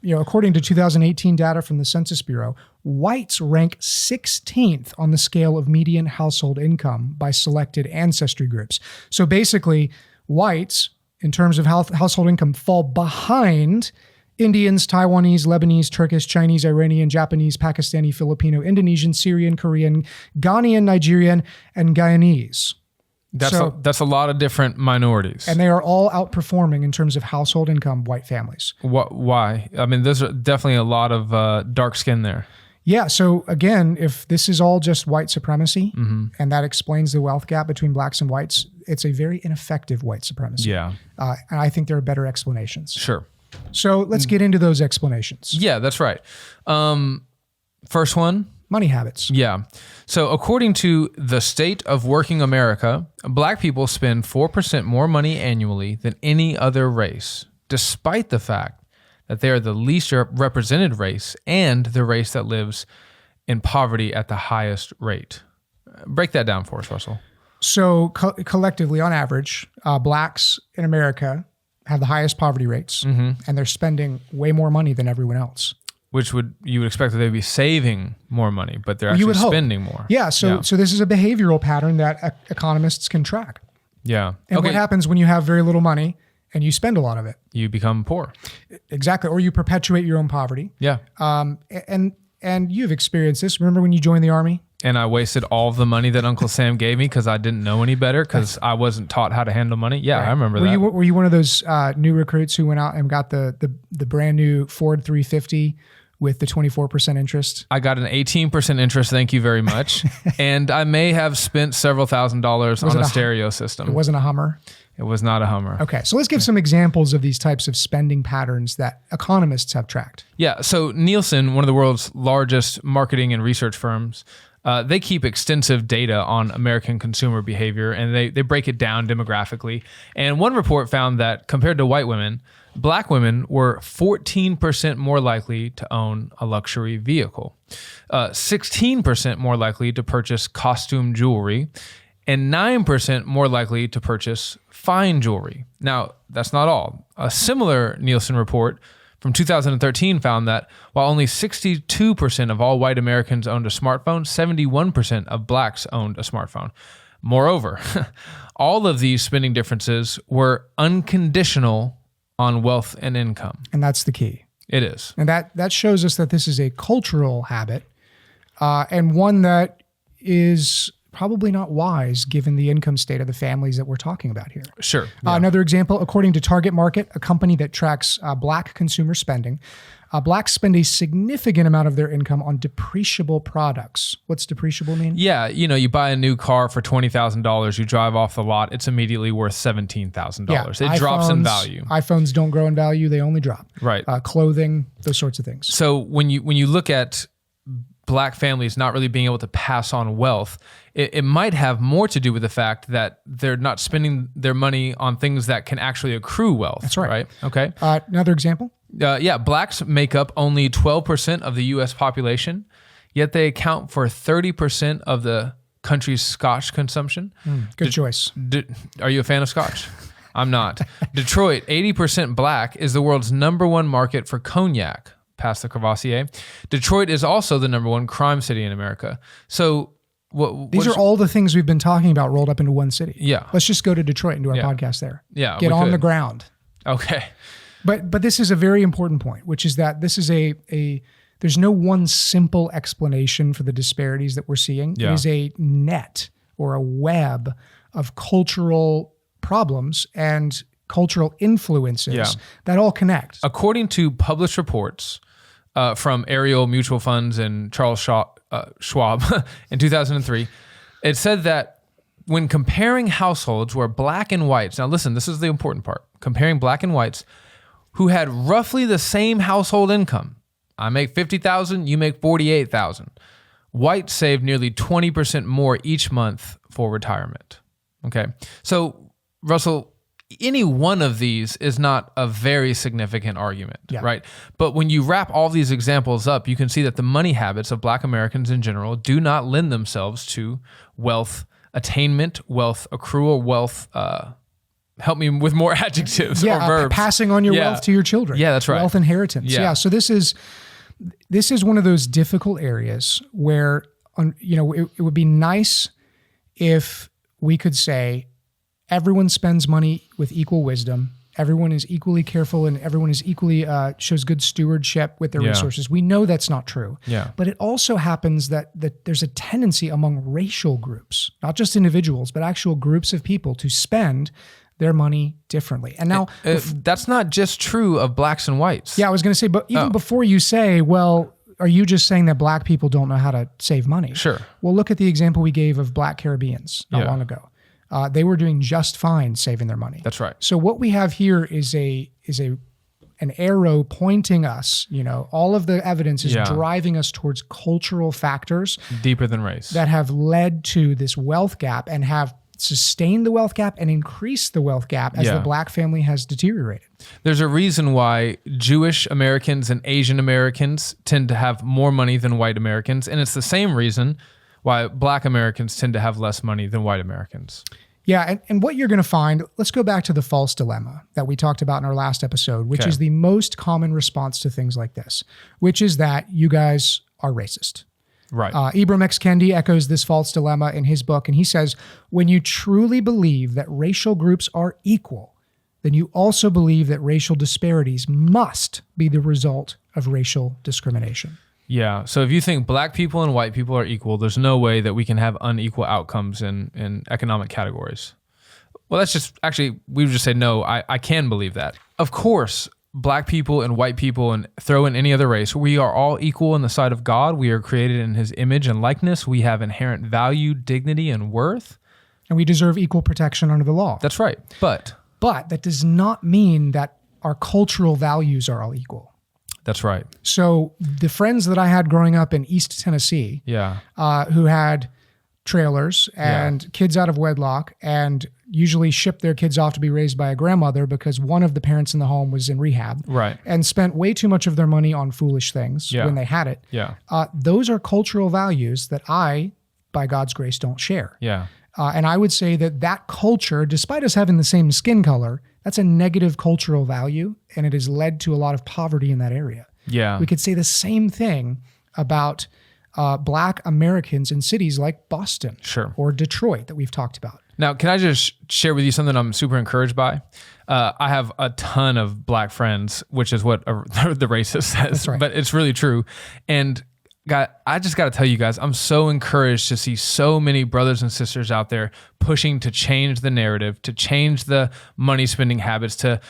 according to 2018 data from the Census Bureau, whites rank 16th on the scale of median household income by selected ancestry groups. So basically, whites, in terms of household income, fall behind Indians, Taiwanese, Lebanese, Turkish, Chinese, Iranian, Japanese, Pakistani, Filipino, Indonesian, Syrian, Korean, Ghanaian, Nigerian, and Guyanese. That's a lot of different minorities. And they are all outperforming in terms of household income white families. Why? I mean, there's definitely a lot of dark skin there. Yeah. So again, if this is all just white supremacy and that explains the wealth gap between blacks and whites, it's a very ineffective white supremacy. Yeah. And I think there are better explanations. Sure. So let's get into those explanations. Yeah, that's right. First one. Money habits. Yeah. So according to the State of Working America, black people spend 4% more money annually than any other race, despite the fact that they are the least represented race and the race that lives in poverty at the highest rate. Break that down for us, Russell. So collectively, on average, blacks in America have the highest poverty rates, and they're spending way more money than everyone else. Which you would expect that they'd be saving more money, but they're actually spending more. Yeah. So this is a behavioral pattern that economists can track. Yeah. And what happens when you have very little money and you spend a lot of it? You become poor. Exactly. Or you perpetuate your own poverty. Yeah. And you've experienced this. Remember when you joined the Army? And I wasted all of the money that Uncle Sam gave me because I didn't know any better because I wasn't taught how to handle money. Yeah, right. I remember that. Were you one of those new recruits who went out and got the brand new Ford 350 with the 24% interest? I got an 18% interest, thank you very much. And I may have spent several $1,000s on a stereo system. It wasn't a Hummer? It was not a Hummer. Okay, so let's give some examples of these types of spending patterns that economists have tracked. Yeah, so Nielsen, one of the world's largest marketing and research firms, they keep extensive data on American consumer behavior, and they break it down demographically. And one report found that compared to white women, black women were 14% more likely to own a luxury vehicle, 16% more likely to purchase costume jewelry, and 9% more likely to purchase fine jewelry. Now, that's not all. A similar Nielsen report from 2013 found that while only 62% of all white Americans owned a smartphone, 71% of blacks owned a smartphone. Moreover, all of these spending differences were unconditional on wealth and income. And that's the key. It is. And that shows us that this is a cultural habit and one that is probably not wise given the income state of the families that we're talking about here. Sure. Yeah. Another example, according to Target Market, a company that tracks black consumer spending, blacks spend a significant amount of their income on depreciable products. What's depreciable mean? Yeah, you buy a new car for $20,000, you drive off the lot, it's immediately worth $17,000. Yeah, it drops in value. iPhones don't grow in value, they only drop. Right. Clothing, those sorts of things. So when you look at black families not really being able to pass on wealth, it might have more to do with the fact that they're not spending their money on things that can actually accrue wealth. That's right. Okay. Another example? Blacks make up only 12% of the U.S. population, yet they account for 30% of the country's Scotch consumption. Good choice. Are you a fan of Scotch? I'm not. Detroit, 80% black, is the world's #1 market for cognac, past the Courvoisier. Detroit is also the #1 crime city in America. So these are all the things we've been talking about rolled up into one city. Yeah. Let's just go to Detroit and do our podcast there. Yeah. Get on the ground. Okay. But this is a very important point, which is that this is there's no one simple explanation for the disparities that we're seeing. Yeah. It is a net or a web of cultural problems and cultural influences that all connect. According to published reports from Ariel Mutual Funds and Charles Schwab in 2003, it said that when comparing households where black and whites, now listen, this is the important part, comparing black and whites who had roughly the same household income. I make $50,000, you make $48,000. Whites save nearly 20% more each month for retirement. Okay. So, Russell, any one of these is not a very significant argument, right? But when you wrap all these examples up, you can see that the money habits of Black Americans in general do not lend themselves to wealth attainment, wealth accrual, wealth, help me with more adjectives or verbs. Passing on your wealth to your children. Yeah, that's right. Wealth inheritance. Yeah. So this is one of those difficult areas where, it would be nice if we could say, everyone spends money with equal wisdom. Everyone is equally careful and everyone is equally shows good stewardship with their resources. We know that's not true. Yeah. But it also happens that there's a tendency among racial groups, not just individuals, but actual groups of people to spend their money differently. And now that's not just true of Blacks and whites. Yeah, I was going to say, but even before you say, well, are you just saying that Black people don't know how to save money? Sure. Well, look at the example we gave of Black Caribbeans not long ago. They were doing just fine saving their money. That's right. So what we have here is an arrow pointing us, all of the evidence is driving us towards cultural factors deeper than race that have led to this wealth gap and have sustained the wealth gap and increased the wealth gap as the Black family has deteriorated. There's a reason why Jewish Americans and Asian Americans tend to have more money than white Americans. And it's the same reason why Black Americans tend to have less money than white Americans. Yeah, and what you're going to find, let's go back to the false dilemma that we talked about in our last episode, which is the most common response to things like this, which is that you guys are racist. Right. Ibram X. Kendi echoes this false dilemma in his book, and he says, when you truly believe that racial groups are equal, then you also believe that racial disparities must be the result of racial discrimination. Yeah. So if you think Black people and white people are equal, there's no way that we can have unequal outcomes in economic categories. Well, that's just, actually, we would just say, no, I can believe that. Of course, Black people and white people, and throw in any other race, we are all equal in the sight of God. We are created in his image and likeness. We have inherent value, dignity, and worth. And we deserve equal protection under the law. That's right. But that does not mean that our cultural values are all equal. That's right. So the friends that I had growing up in East Tennessee, who had trailers and kids out of wedlock and usually shipped their kids off to be raised by a grandmother because one of the parents in the home was in rehab, right, and spent way too much of their money on foolish things when they had it. Those are cultural values that I, by God's grace, don't share. And I would say that culture, despite us having the same skin color, that's a negative cultural value, and it has led to a lot of poverty in that area. We could say the same thing about Black Americans in cities like Boston or Detroit that we've talked about. Now, can I just share with you something I'm super encouraged by? I have a ton of Black friends, which is what the racist says, but it's really true. And God, I just got to tell you guys, I'm so encouraged to see so many brothers and sisters out there pushing to change the narrative, to change the money spending habits, to,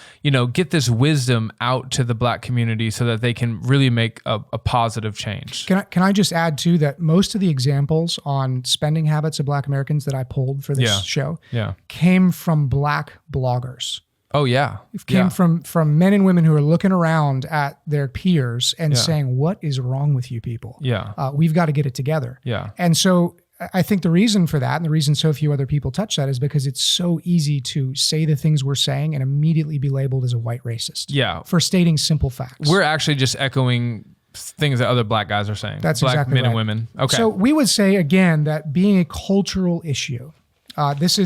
get this wisdom out to the Black community so that they can really make a positive change. Can I just add too that most of the examples on spending habits of Black Americans that I pulled for this show came from Black bloggers. Oh, yeah. It came from men and women who are looking around at their peers and saying, what is wrong with you people? We've got to get it together. And so I think the reason for that, and the reason so few other people touch that, is because it's so easy to say the things we're saying and immediately be labeled as a white racist for stating simple facts. We're actually just echoing things that other Black guys are saying. That's Black exactly men right. and women. Okay. So we would say, again, that being a cultural issue, this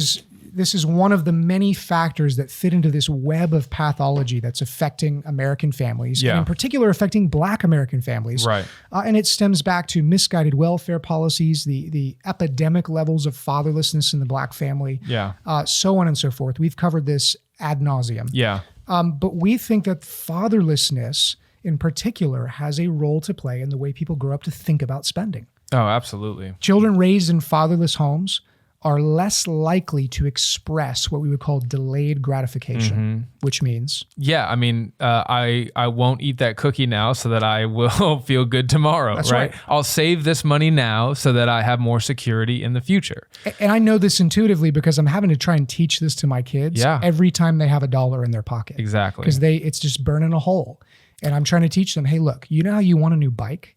is one of the many factors that fit into this web of pathology that's affecting American families, and in particular affecting Black American families. Right. And it stems back to misguided welfare policies, the epidemic levels of fatherlessness in the Black family, so on and so forth. We've covered this ad nauseum. But we think that fatherlessness in particular has a role to play in the way people grow up to think about spending. Oh, absolutely. Children raised in fatherless homes are less likely to express what we would call delayed gratification, which means? I won't eat that cookie now so that I will feel good tomorrow, That's right? I'll save this money now so that I have more security in the future. And I know this intuitively because I'm having to try and teach this to my kids every time they have $1 in their pocket. Exactly. Because it's just burning a hole. And I'm trying to teach them, hey, look, you know how you want a new bike?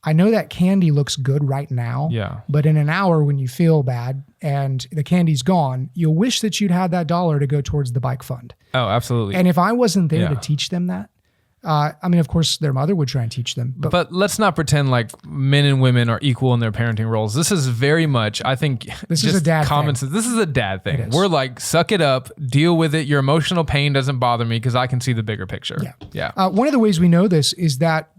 I know that candy looks good right now, but in an hour when you feel bad and the candy's gone, you'll wish that you'd had that dollar to go towards the bike fund. Oh, absolutely. And if I wasn't there to teach them that, I mean, of course, their mother would try and teach them. But let's not pretend like men and women are equal in their parenting roles. This is very much, I think, this is a dad thing. This is a dad thing. We're like, suck it up, deal with it. Your emotional pain doesn't bother me because I can see the bigger picture. Yeah. One of the ways we know this is that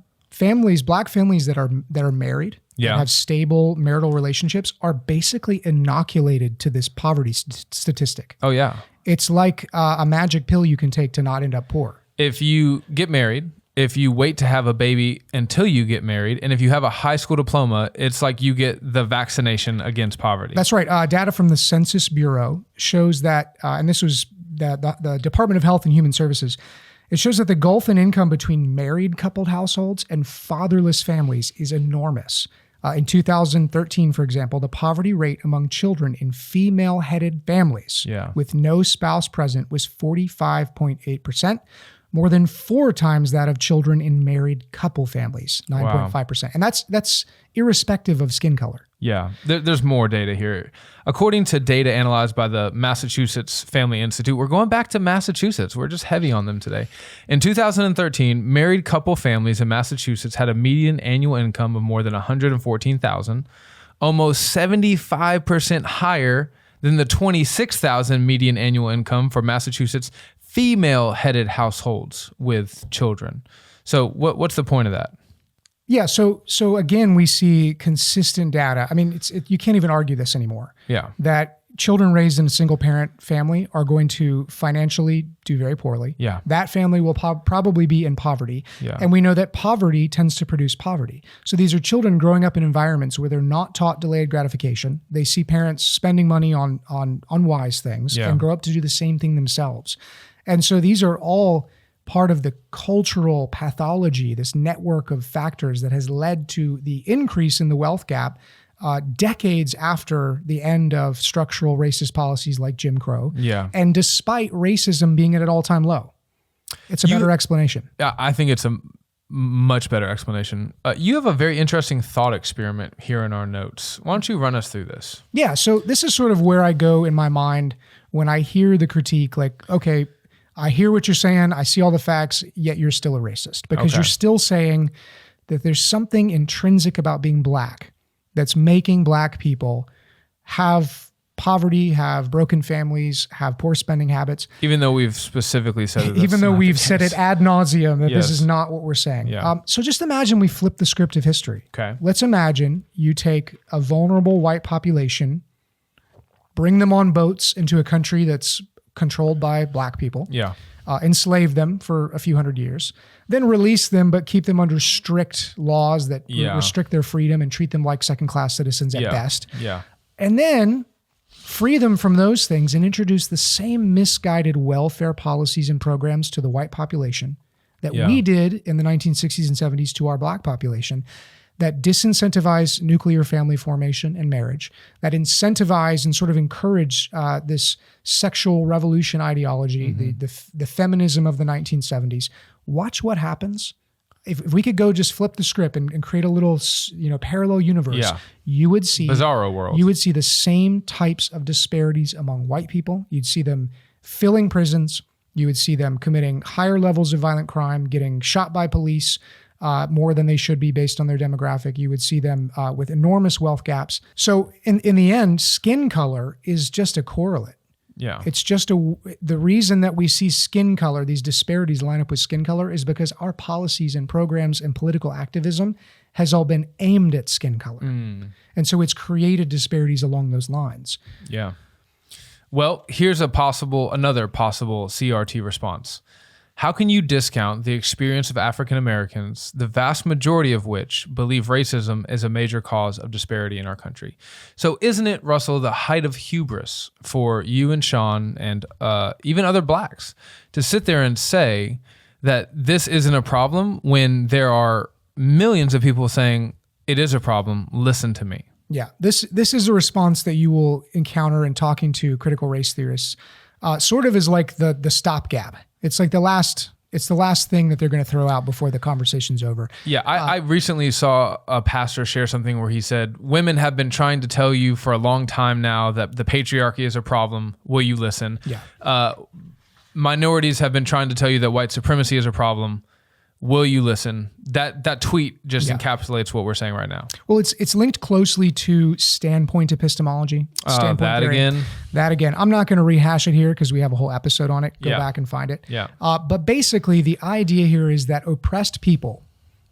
Black families that are married, and have stable marital relationships, are basically inoculated to this poverty statistic. Oh yeah. It's like a magic pill you can take to not end up poor. If you get married, if you wait to have a baby until you get married, and if you have a high school diploma, it's like you get the vaccination against poverty. That's right. Data from the Census Bureau shows that, and this was the Department of Health and Human Services, it shows that the gulf in income between married coupled households and fatherless families is enormous. In 2013, for example, the poverty rate among children in female-headed families with no spouse present was 45.8%, more than 4 times that of children in married couple families, 9.5%. And that's irrespective of skin color. Yeah, there's more data here. According to data analyzed by the Massachusetts Family Institute, we're going back to Massachusetts. We're just heavy on them today. In 2013, married couple families in Massachusetts had a median annual income of more than $114,000, almost 75% higher than the $26,000 median annual income for Massachusetts female-headed households with children. So what's the point of that? Yeah, so again, we see consistent data. I mean, you can't even argue this anymore. Yeah. That children raised in a single-parent family are going to financially do very poorly. Yeah. That family will probably be in poverty. Yeah. And we know that poverty tends to produce poverty. So these are children growing up in environments where they're not taught delayed gratification. They see parents spending money on unwise things and grow up to do the same thing themselves. And so these are all part of the cultural pathology, this network of factors that has led to the increase in the wealth gap decades after the end of structural racist policies like Jim Crow. Yeah. And despite racism being at an all-time low. It's a better explanation. I think it's a much better explanation. You have a very interesting thought experiment here in our notes. Why don't you run us through this? Yeah, so this is sort of where I go in my mind when I hear the critique, like, okay, I hear what you're saying. I see all the facts, yet you're still a racist because you're still saying that there's something intrinsic about being Black that's making Black people have poverty, have broken families, have poor spending habits. Even though we've specifically said it. Even though we've said it ad nauseum that this is not what we're saying. Yeah. So just imagine we flip the script of history. Okay. Let's imagine you take a vulnerable white population, bring them on boats into a country that's controlled by Black people, enslave them for a few hundred years, then release them, but keep them under strict laws that restrict their freedom and treat them like second-class citizens at best. Yeah. And then free them from those things and introduce the same misguided welfare policies and programs to the white population that we did in the 1960s and 70s to our Black population, that disincentivize nuclear family formation and marriage, that incentivize and sort of encourage this sexual revolution ideology, the feminism of the 1970s. Watch what happens. If we could go just flip the script and create a little, parallel universe, you would see bizarro world. You would see the same types of disparities among white people. You'd see them filling prisons. You would see them committing higher levels of violent crime, getting shot by police, more than they should be based on their demographic. You would see them with enormous wealth gaps. So in the end, skin color is just a correlate. Yeah. It's just the reason that we see skin color, these disparities line up with skin color, is because our policies and programs and political activism has all been aimed at skin color. And so it's created disparities along those lines. Yeah. Well, here's another possible CRT response. How can you discount the experience of African Americans, the vast majority of which believe racism is a major cause of disparity in our country? So isn't it, Russell, the height of hubris for you and Sean and even other Blacks to sit there and say that this isn't a problem when there are millions of people saying it is a problem, listen to me? Yeah, this is a response that you will encounter in talking to critical race theorists, sort of as like the stopgap. It's like the last It's the last thing that they're going to throw out before the conversation's over. Yeah, I recently saw a pastor share something where he said, women have been trying to tell you for a long time now that the patriarchy is a problem. Will you listen? Yeah. Minorities have been trying to tell you that white supremacy is a problem. Will you listen? That tweet just encapsulates what we're saying right now. Well, it's linked closely to standpoint epistemology. Standpoint theory. That again. I'm not going to rehash it here because we have a whole episode on it. Go back and find it. Yeah. But basically, the idea here is that oppressed people,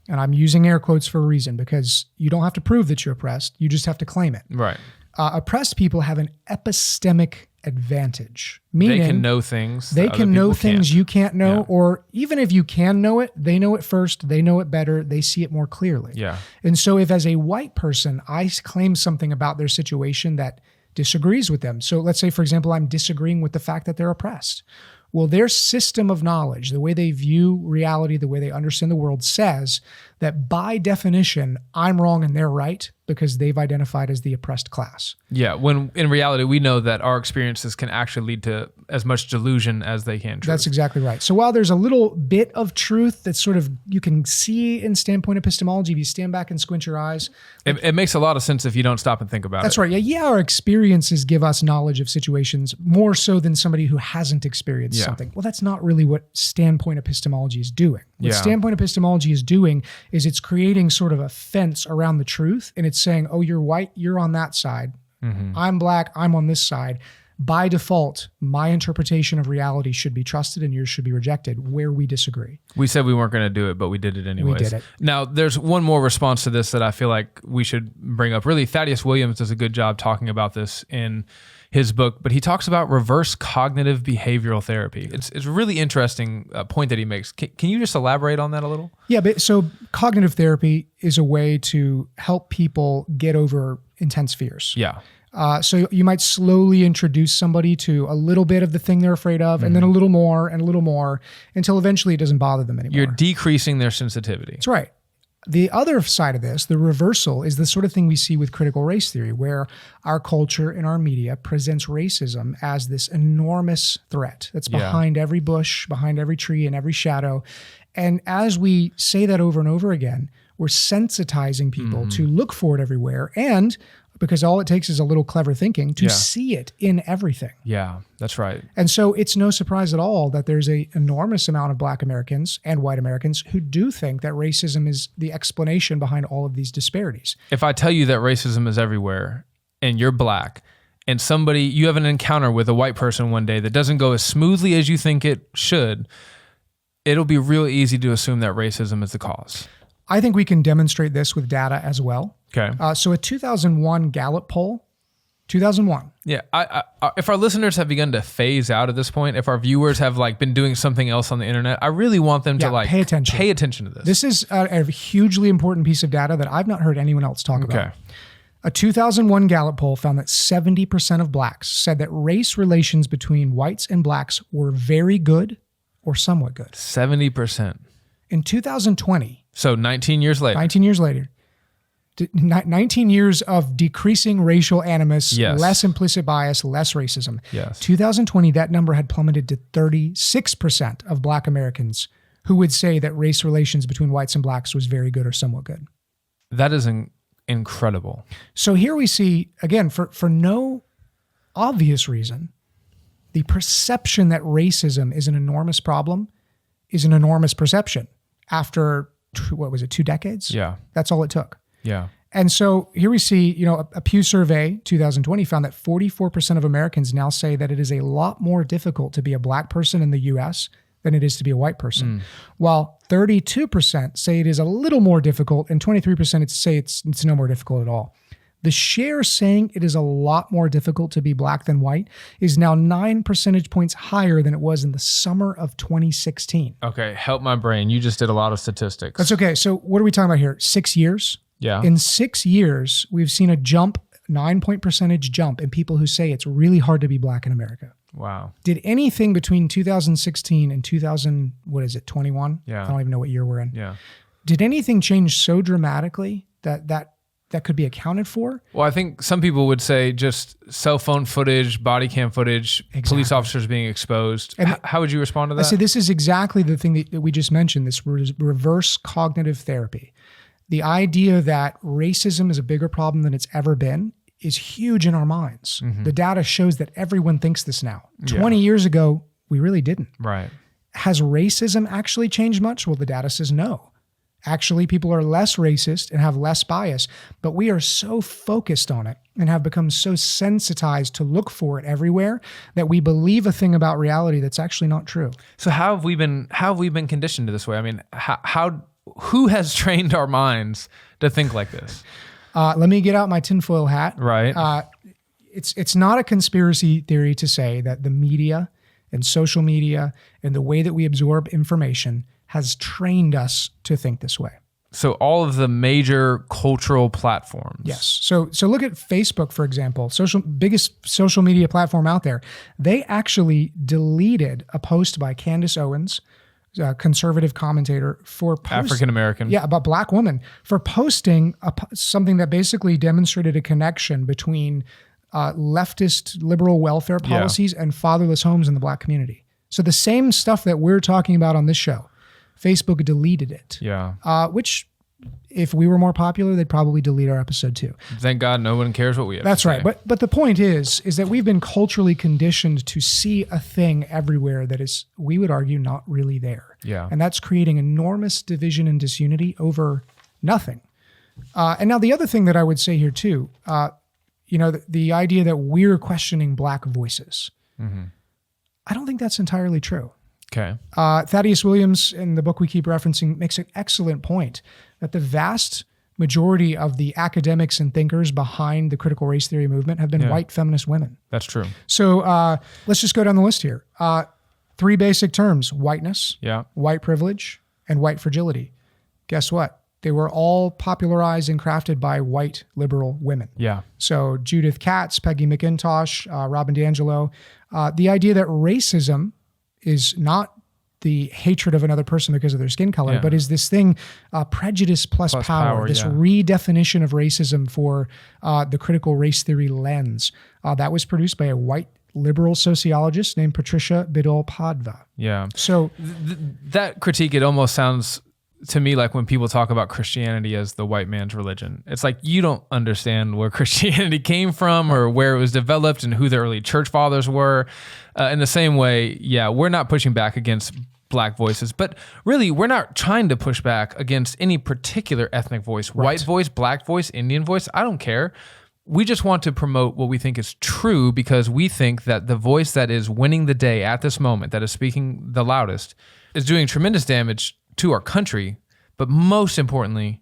and I'm using air quotes for a reason because you don't have to prove that you're oppressed. You just have to claim it. Right. Oppressed people have an epistemic advantage, meaning they can know things. They can know things you can't know, or even if you can know it, they know it first. They know it better. They see it more clearly. Yeah. And so, if as a white person I claim something about their situation that disagrees with them, so let's say, for example, I'm disagreeing with the fact that they're oppressed. Well, their system of knowledge, the way they view reality, the way they understand the world, says that by definition, I'm wrong and they're right because they've identified as the oppressed class. Yeah, when in reality, we know that our experiences can actually lead to as much delusion as they can truth. That's exactly right. So while there's a little bit of truth that sort of you can see in standpoint epistemology, if you stand back and squint your eyes. It makes a lot of sense if you don't stop and think about it. That's right. Yeah, our experiences give us knowledge of situations more so than somebody who hasn't experienced something. Well, that's not really what standpoint epistemology is doing. What standpoint epistemology is doing is it's creating sort of a fence around the truth, and it's saying, oh, you're white, you're on that side. Mm-hmm. I'm black, I'm on this side. By default, my interpretation of reality should be trusted and yours should be rejected where we disagree. We said we weren't going to do it, but we did it anyways. We did it. Now, there's one more response to this that I feel like we should bring up. Really, Thaddeus Williams does a good job talking about this in his book, but he talks about reverse cognitive behavioral therapy. It's a really interesting point that he makes. Can you just elaborate on that a little? Yeah, but so cognitive therapy is a way to help people get over intense fears. Yeah. So you might slowly introduce somebody to a little bit of the thing they're afraid of, and then a little more and a little more until eventually it doesn't bother them anymore. You're decreasing their sensitivity. That's right. The other side of this, the reversal, is the sort of thing we see with critical race theory, where our culture and our media presents racism as this enormous threat that's behind every bush, behind every tree, and every shadow. And as we say that over and over again, we're sensitizing people to look for it everywhere, and because all it takes is a little clever thinking to see it in everything. Yeah, that's right. And so it's no surprise at all that there's an enormous amount of Black Americans and white Americans who do think that racism is the explanation behind all of these disparities. If I tell you that racism is everywhere and you're Black, and you have an encounter with a white person one day that doesn't go as smoothly as you think it should, it'll be real easy to assume that racism is the cause. I think we can demonstrate this with data as well. Okay. So a 2001 Gallup poll, 2001. Yeah. I if our listeners have begun to phase out at this point, if our viewers have been doing something else on the internet, I really want them to pay attention. Pay attention to this. This is a hugely important piece of data that I've not heard anyone else talk about. A 2001 Gallup poll found that 70% of Blacks said that race relations between whites and Blacks were very good or somewhat good. 70%. In 2020. So 19 years later. 19 years later. 19 years of decreasing racial animus, less implicit bias, less racism. Yes. 2020, that number had plummeted to 36% of Black Americans who would say that race relations between whites and Blacks was very good or somewhat good. That is incredible. So here we see, again, for no obvious reason, the perception that racism is an enormous problem is an enormous perception after, 2 decades? Yeah. That's all it took. Yeah. And so here we see, a Pew survey, 2020, found that 44% of Americans now say that it is a lot more difficult to be a Black person in the U.S. than it is to be a white person, while 32% say it is a little more difficult, and 23% say it's no more difficult at all. The share saying it is a lot more difficult to be Black than white is now 9 percentage points higher than it was in the summer of 2016. Okay, help my brain. You just did a lot of statistics. That's okay. So what are we talking about here? 6 years? Yeah. In 6 years, we've seen a 9-point percentage jump in people who say it's really hard to be Black in America. Wow. Did anything between 2016 and 21? Yeah. I don't even know what year we're in. Yeah. Did anything change so dramatically that that could be accounted for? Well, I think some people would say just cell phone footage, body cam footage, police officers being exposed. And how would you respond to that? I say this is exactly the thing that we just mentioned, this reverse cognitive therapy. The idea that racism is a bigger problem than it's ever been is huge in our minds. Mm-hmm. The data shows that everyone thinks this now. 20 years ago, we really didn't. Right. Has racism actually changed much? Well, the data says no. Actually, people are less racist and have less bias, but we are so focused on it and have become so sensitized to look for it everywhere that we believe a thing about reality that's actually not true. So how have we been conditioned to this way? I mean, who has trained our minds to think like this? Let me get out my tinfoil hat. Right. It's not a conspiracy theory to say that the media and social media and the way that we absorb information has trained us to think this way. So all of the major cultural platforms. Yes. So look at Facebook, for example, biggest social media platform out there. They actually deleted a post by Candace Owens, a conservative commentator, for African-American. Yeah, about Black woman, for posting something that basically demonstrated a connection between leftist liberal welfare policies and fatherless homes in the Black community. So the same stuff that we're talking about on this show, Facebook deleted it. Yeah. Which, if we were more popular, they'd probably delete our episode too. Thank God no one cares what we have That's to right. say. But the point is that we've been culturally conditioned to see a thing everywhere that is, we would argue, not really there. Yeah. And that's creating enormous division and disunity over nothing. And now the other thing that I would say here too, the idea that we're questioning Black voices. Mm-hmm. I don't think that's entirely true. Okay. Thaddeus Williams, in the book we keep referencing, makes an excellent point that the vast majority of the academics and thinkers behind the critical race theory movement have been white feminist women. That's true. So let's just go down the list here. 3 basic terms: whiteness, white privilege, and white fragility. Guess what? They were all popularized and crafted by white liberal women. Yeah. So Judith Katz, Peggy McIntosh, Robin DiAngelo. The idea that racism is not the hatred of another person because of their skin color, but is this thing, prejudice plus power, this redefinition of racism for the critical race theory lens. That was produced by a white liberal sociologist named Patricia Biddle-Padva. Yeah. So that critique, it almost sounds to me like when people talk about Christianity as the white man's religion. It's like you don't understand where Christianity came from or where it was developed and who the early church fathers were. In the same way, we're not pushing back against Black voices, but really we're not trying to push back against any particular ethnic voice, white voice, Black voice, Indian voice. I don't care. We just want to promote what we think is true because we think that the voice that is winning the day at this moment, that is speaking the loudest, is doing tremendous damage to our country, but most importantly,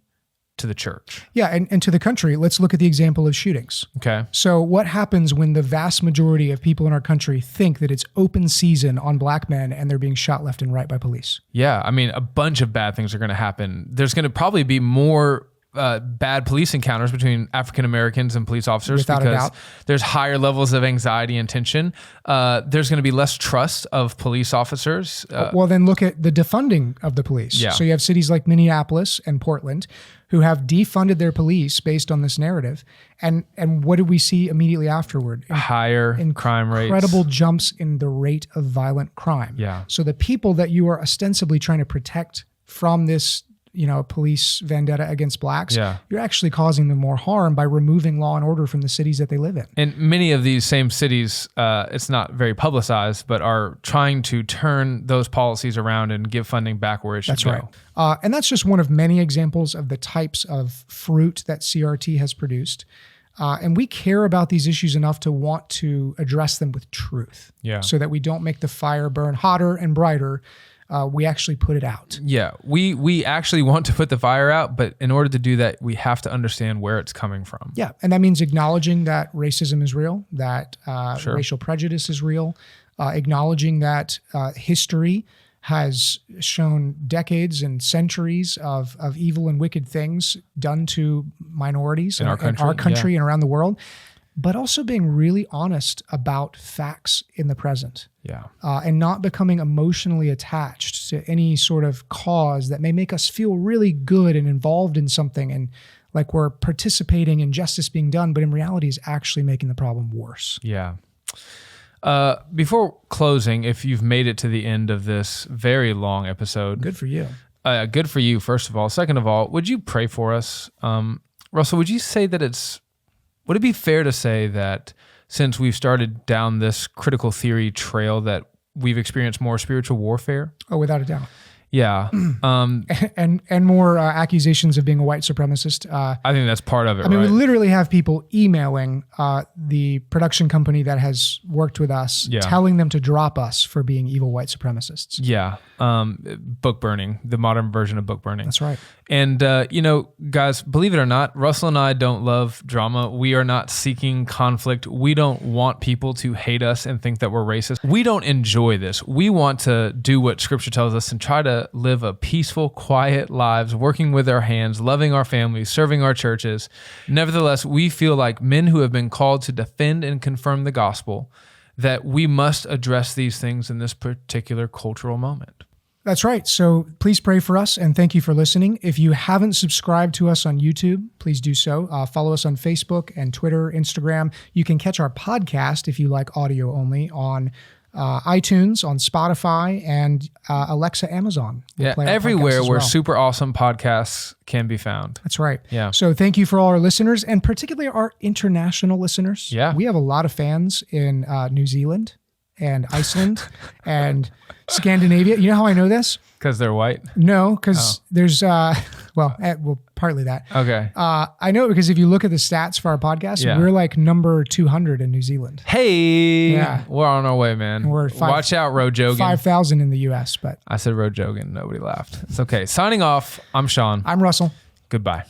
to the church. Yeah, and to the country. Let's look at the example of shootings. Okay. So what happens when the vast majority of people in our country think that it's open season on Black men and they're being shot left and right by police? Yeah, I mean, a bunch of bad things are going to happen. There's going to probably be more bad police encounters between African Americans and police officers Without a doubt. There's higher levels of anxiety and tension. There's going to be less trust of police officers. Well, then look at the defunding of the police. Yeah. So you have cities like Minneapolis and Portland who have defunded their police based on this narrative. And what did we see immediately afterward? Higher crime rates. Incredible jumps in the rate of violent crime. Yeah. So the people that you are ostensibly trying to protect from this police vendetta against Blacks, you're actually causing them more harm by removing law and order from the cities that they live in. And many of these same cities, it's not very publicized, but are trying to turn those policies around and give funding back where it should go. That's right. And that's just one of many examples of the types of fruit that CRT has produced. And we care about these issues enough to want to address them with truth so that we don't make the fire burn hotter and brighter. We actually put it out. Yeah, we actually want to put the fire out, but in order to do that, we have to understand where it's coming from. Yeah, and that means acknowledging that racism is real, that racial prejudice is real, acknowledging that history has shown decades and centuries of evil and wicked things done to minorities in our country and around the world. But also being really honest about facts in the present. Yeah. And not becoming emotionally attached to any sort of cause that may make us feel really good and involved in something. And like we're participating in justice being done, but in reality is actually making the problem worse. Yeah. Before closing, if you've made it to the end of this very long episode, Good for you. Good for you, first of all. Second of all, would you pray for us? Russell, would you say that would it be fair to say that since we've started down this critical theory trail that we've experienced more spiritual warfare? Oh, without a doubt. Yeah. And more accusations of being a white supremacist. I think that's part of it, I mean, right? we literally have people emailing the production company that has worked with us, telling them to drop us for being evil white supremacists. Yeah. Book burning, the modern version of book burning. That's right. And, guys, believe it or not, Russell and I don't love drama. We are not seeking conflict. We don't want people to hate us and think that we're racist. We don't enjoy this. We want to do what Scripture tells us and try to live a peaceful, quiet lives, working with our hands, loving our families, serving our churches. Nevertheless, we feel like men who have been called to defend and confirm the gospel, that we must address these things in this particular cultural moment. That's right. So please pray for us, and thank you for listening. If you haven't subscribed to us on YouTube, please do so. Follow us on Facebook and Twitter, Instagram. You can catch our podcast, if you like audio only, on iTunes, on Spotify, and Alexa, Amazon. Yeah, everywhere where super awesome podcasts can be found. That's right. Yeah. So thank you for all our listeners, and particularly our international listeners. Yeah. We have a lot of fans in New Zealand and Iceland and Scandinavia. You know how I know this? Because they're white? No, because there's, partly that. Okay. I know it because if you look at the stats for our podcast, we're like number 200 in New Zealand. Hey, we're on our way, man. Watch out, Rojogan. 5,000 in the U.S., but I said Rojogan. Nobody laughed. It's okay. Signing off, I'm Sean. I'm Russell. Goodbye.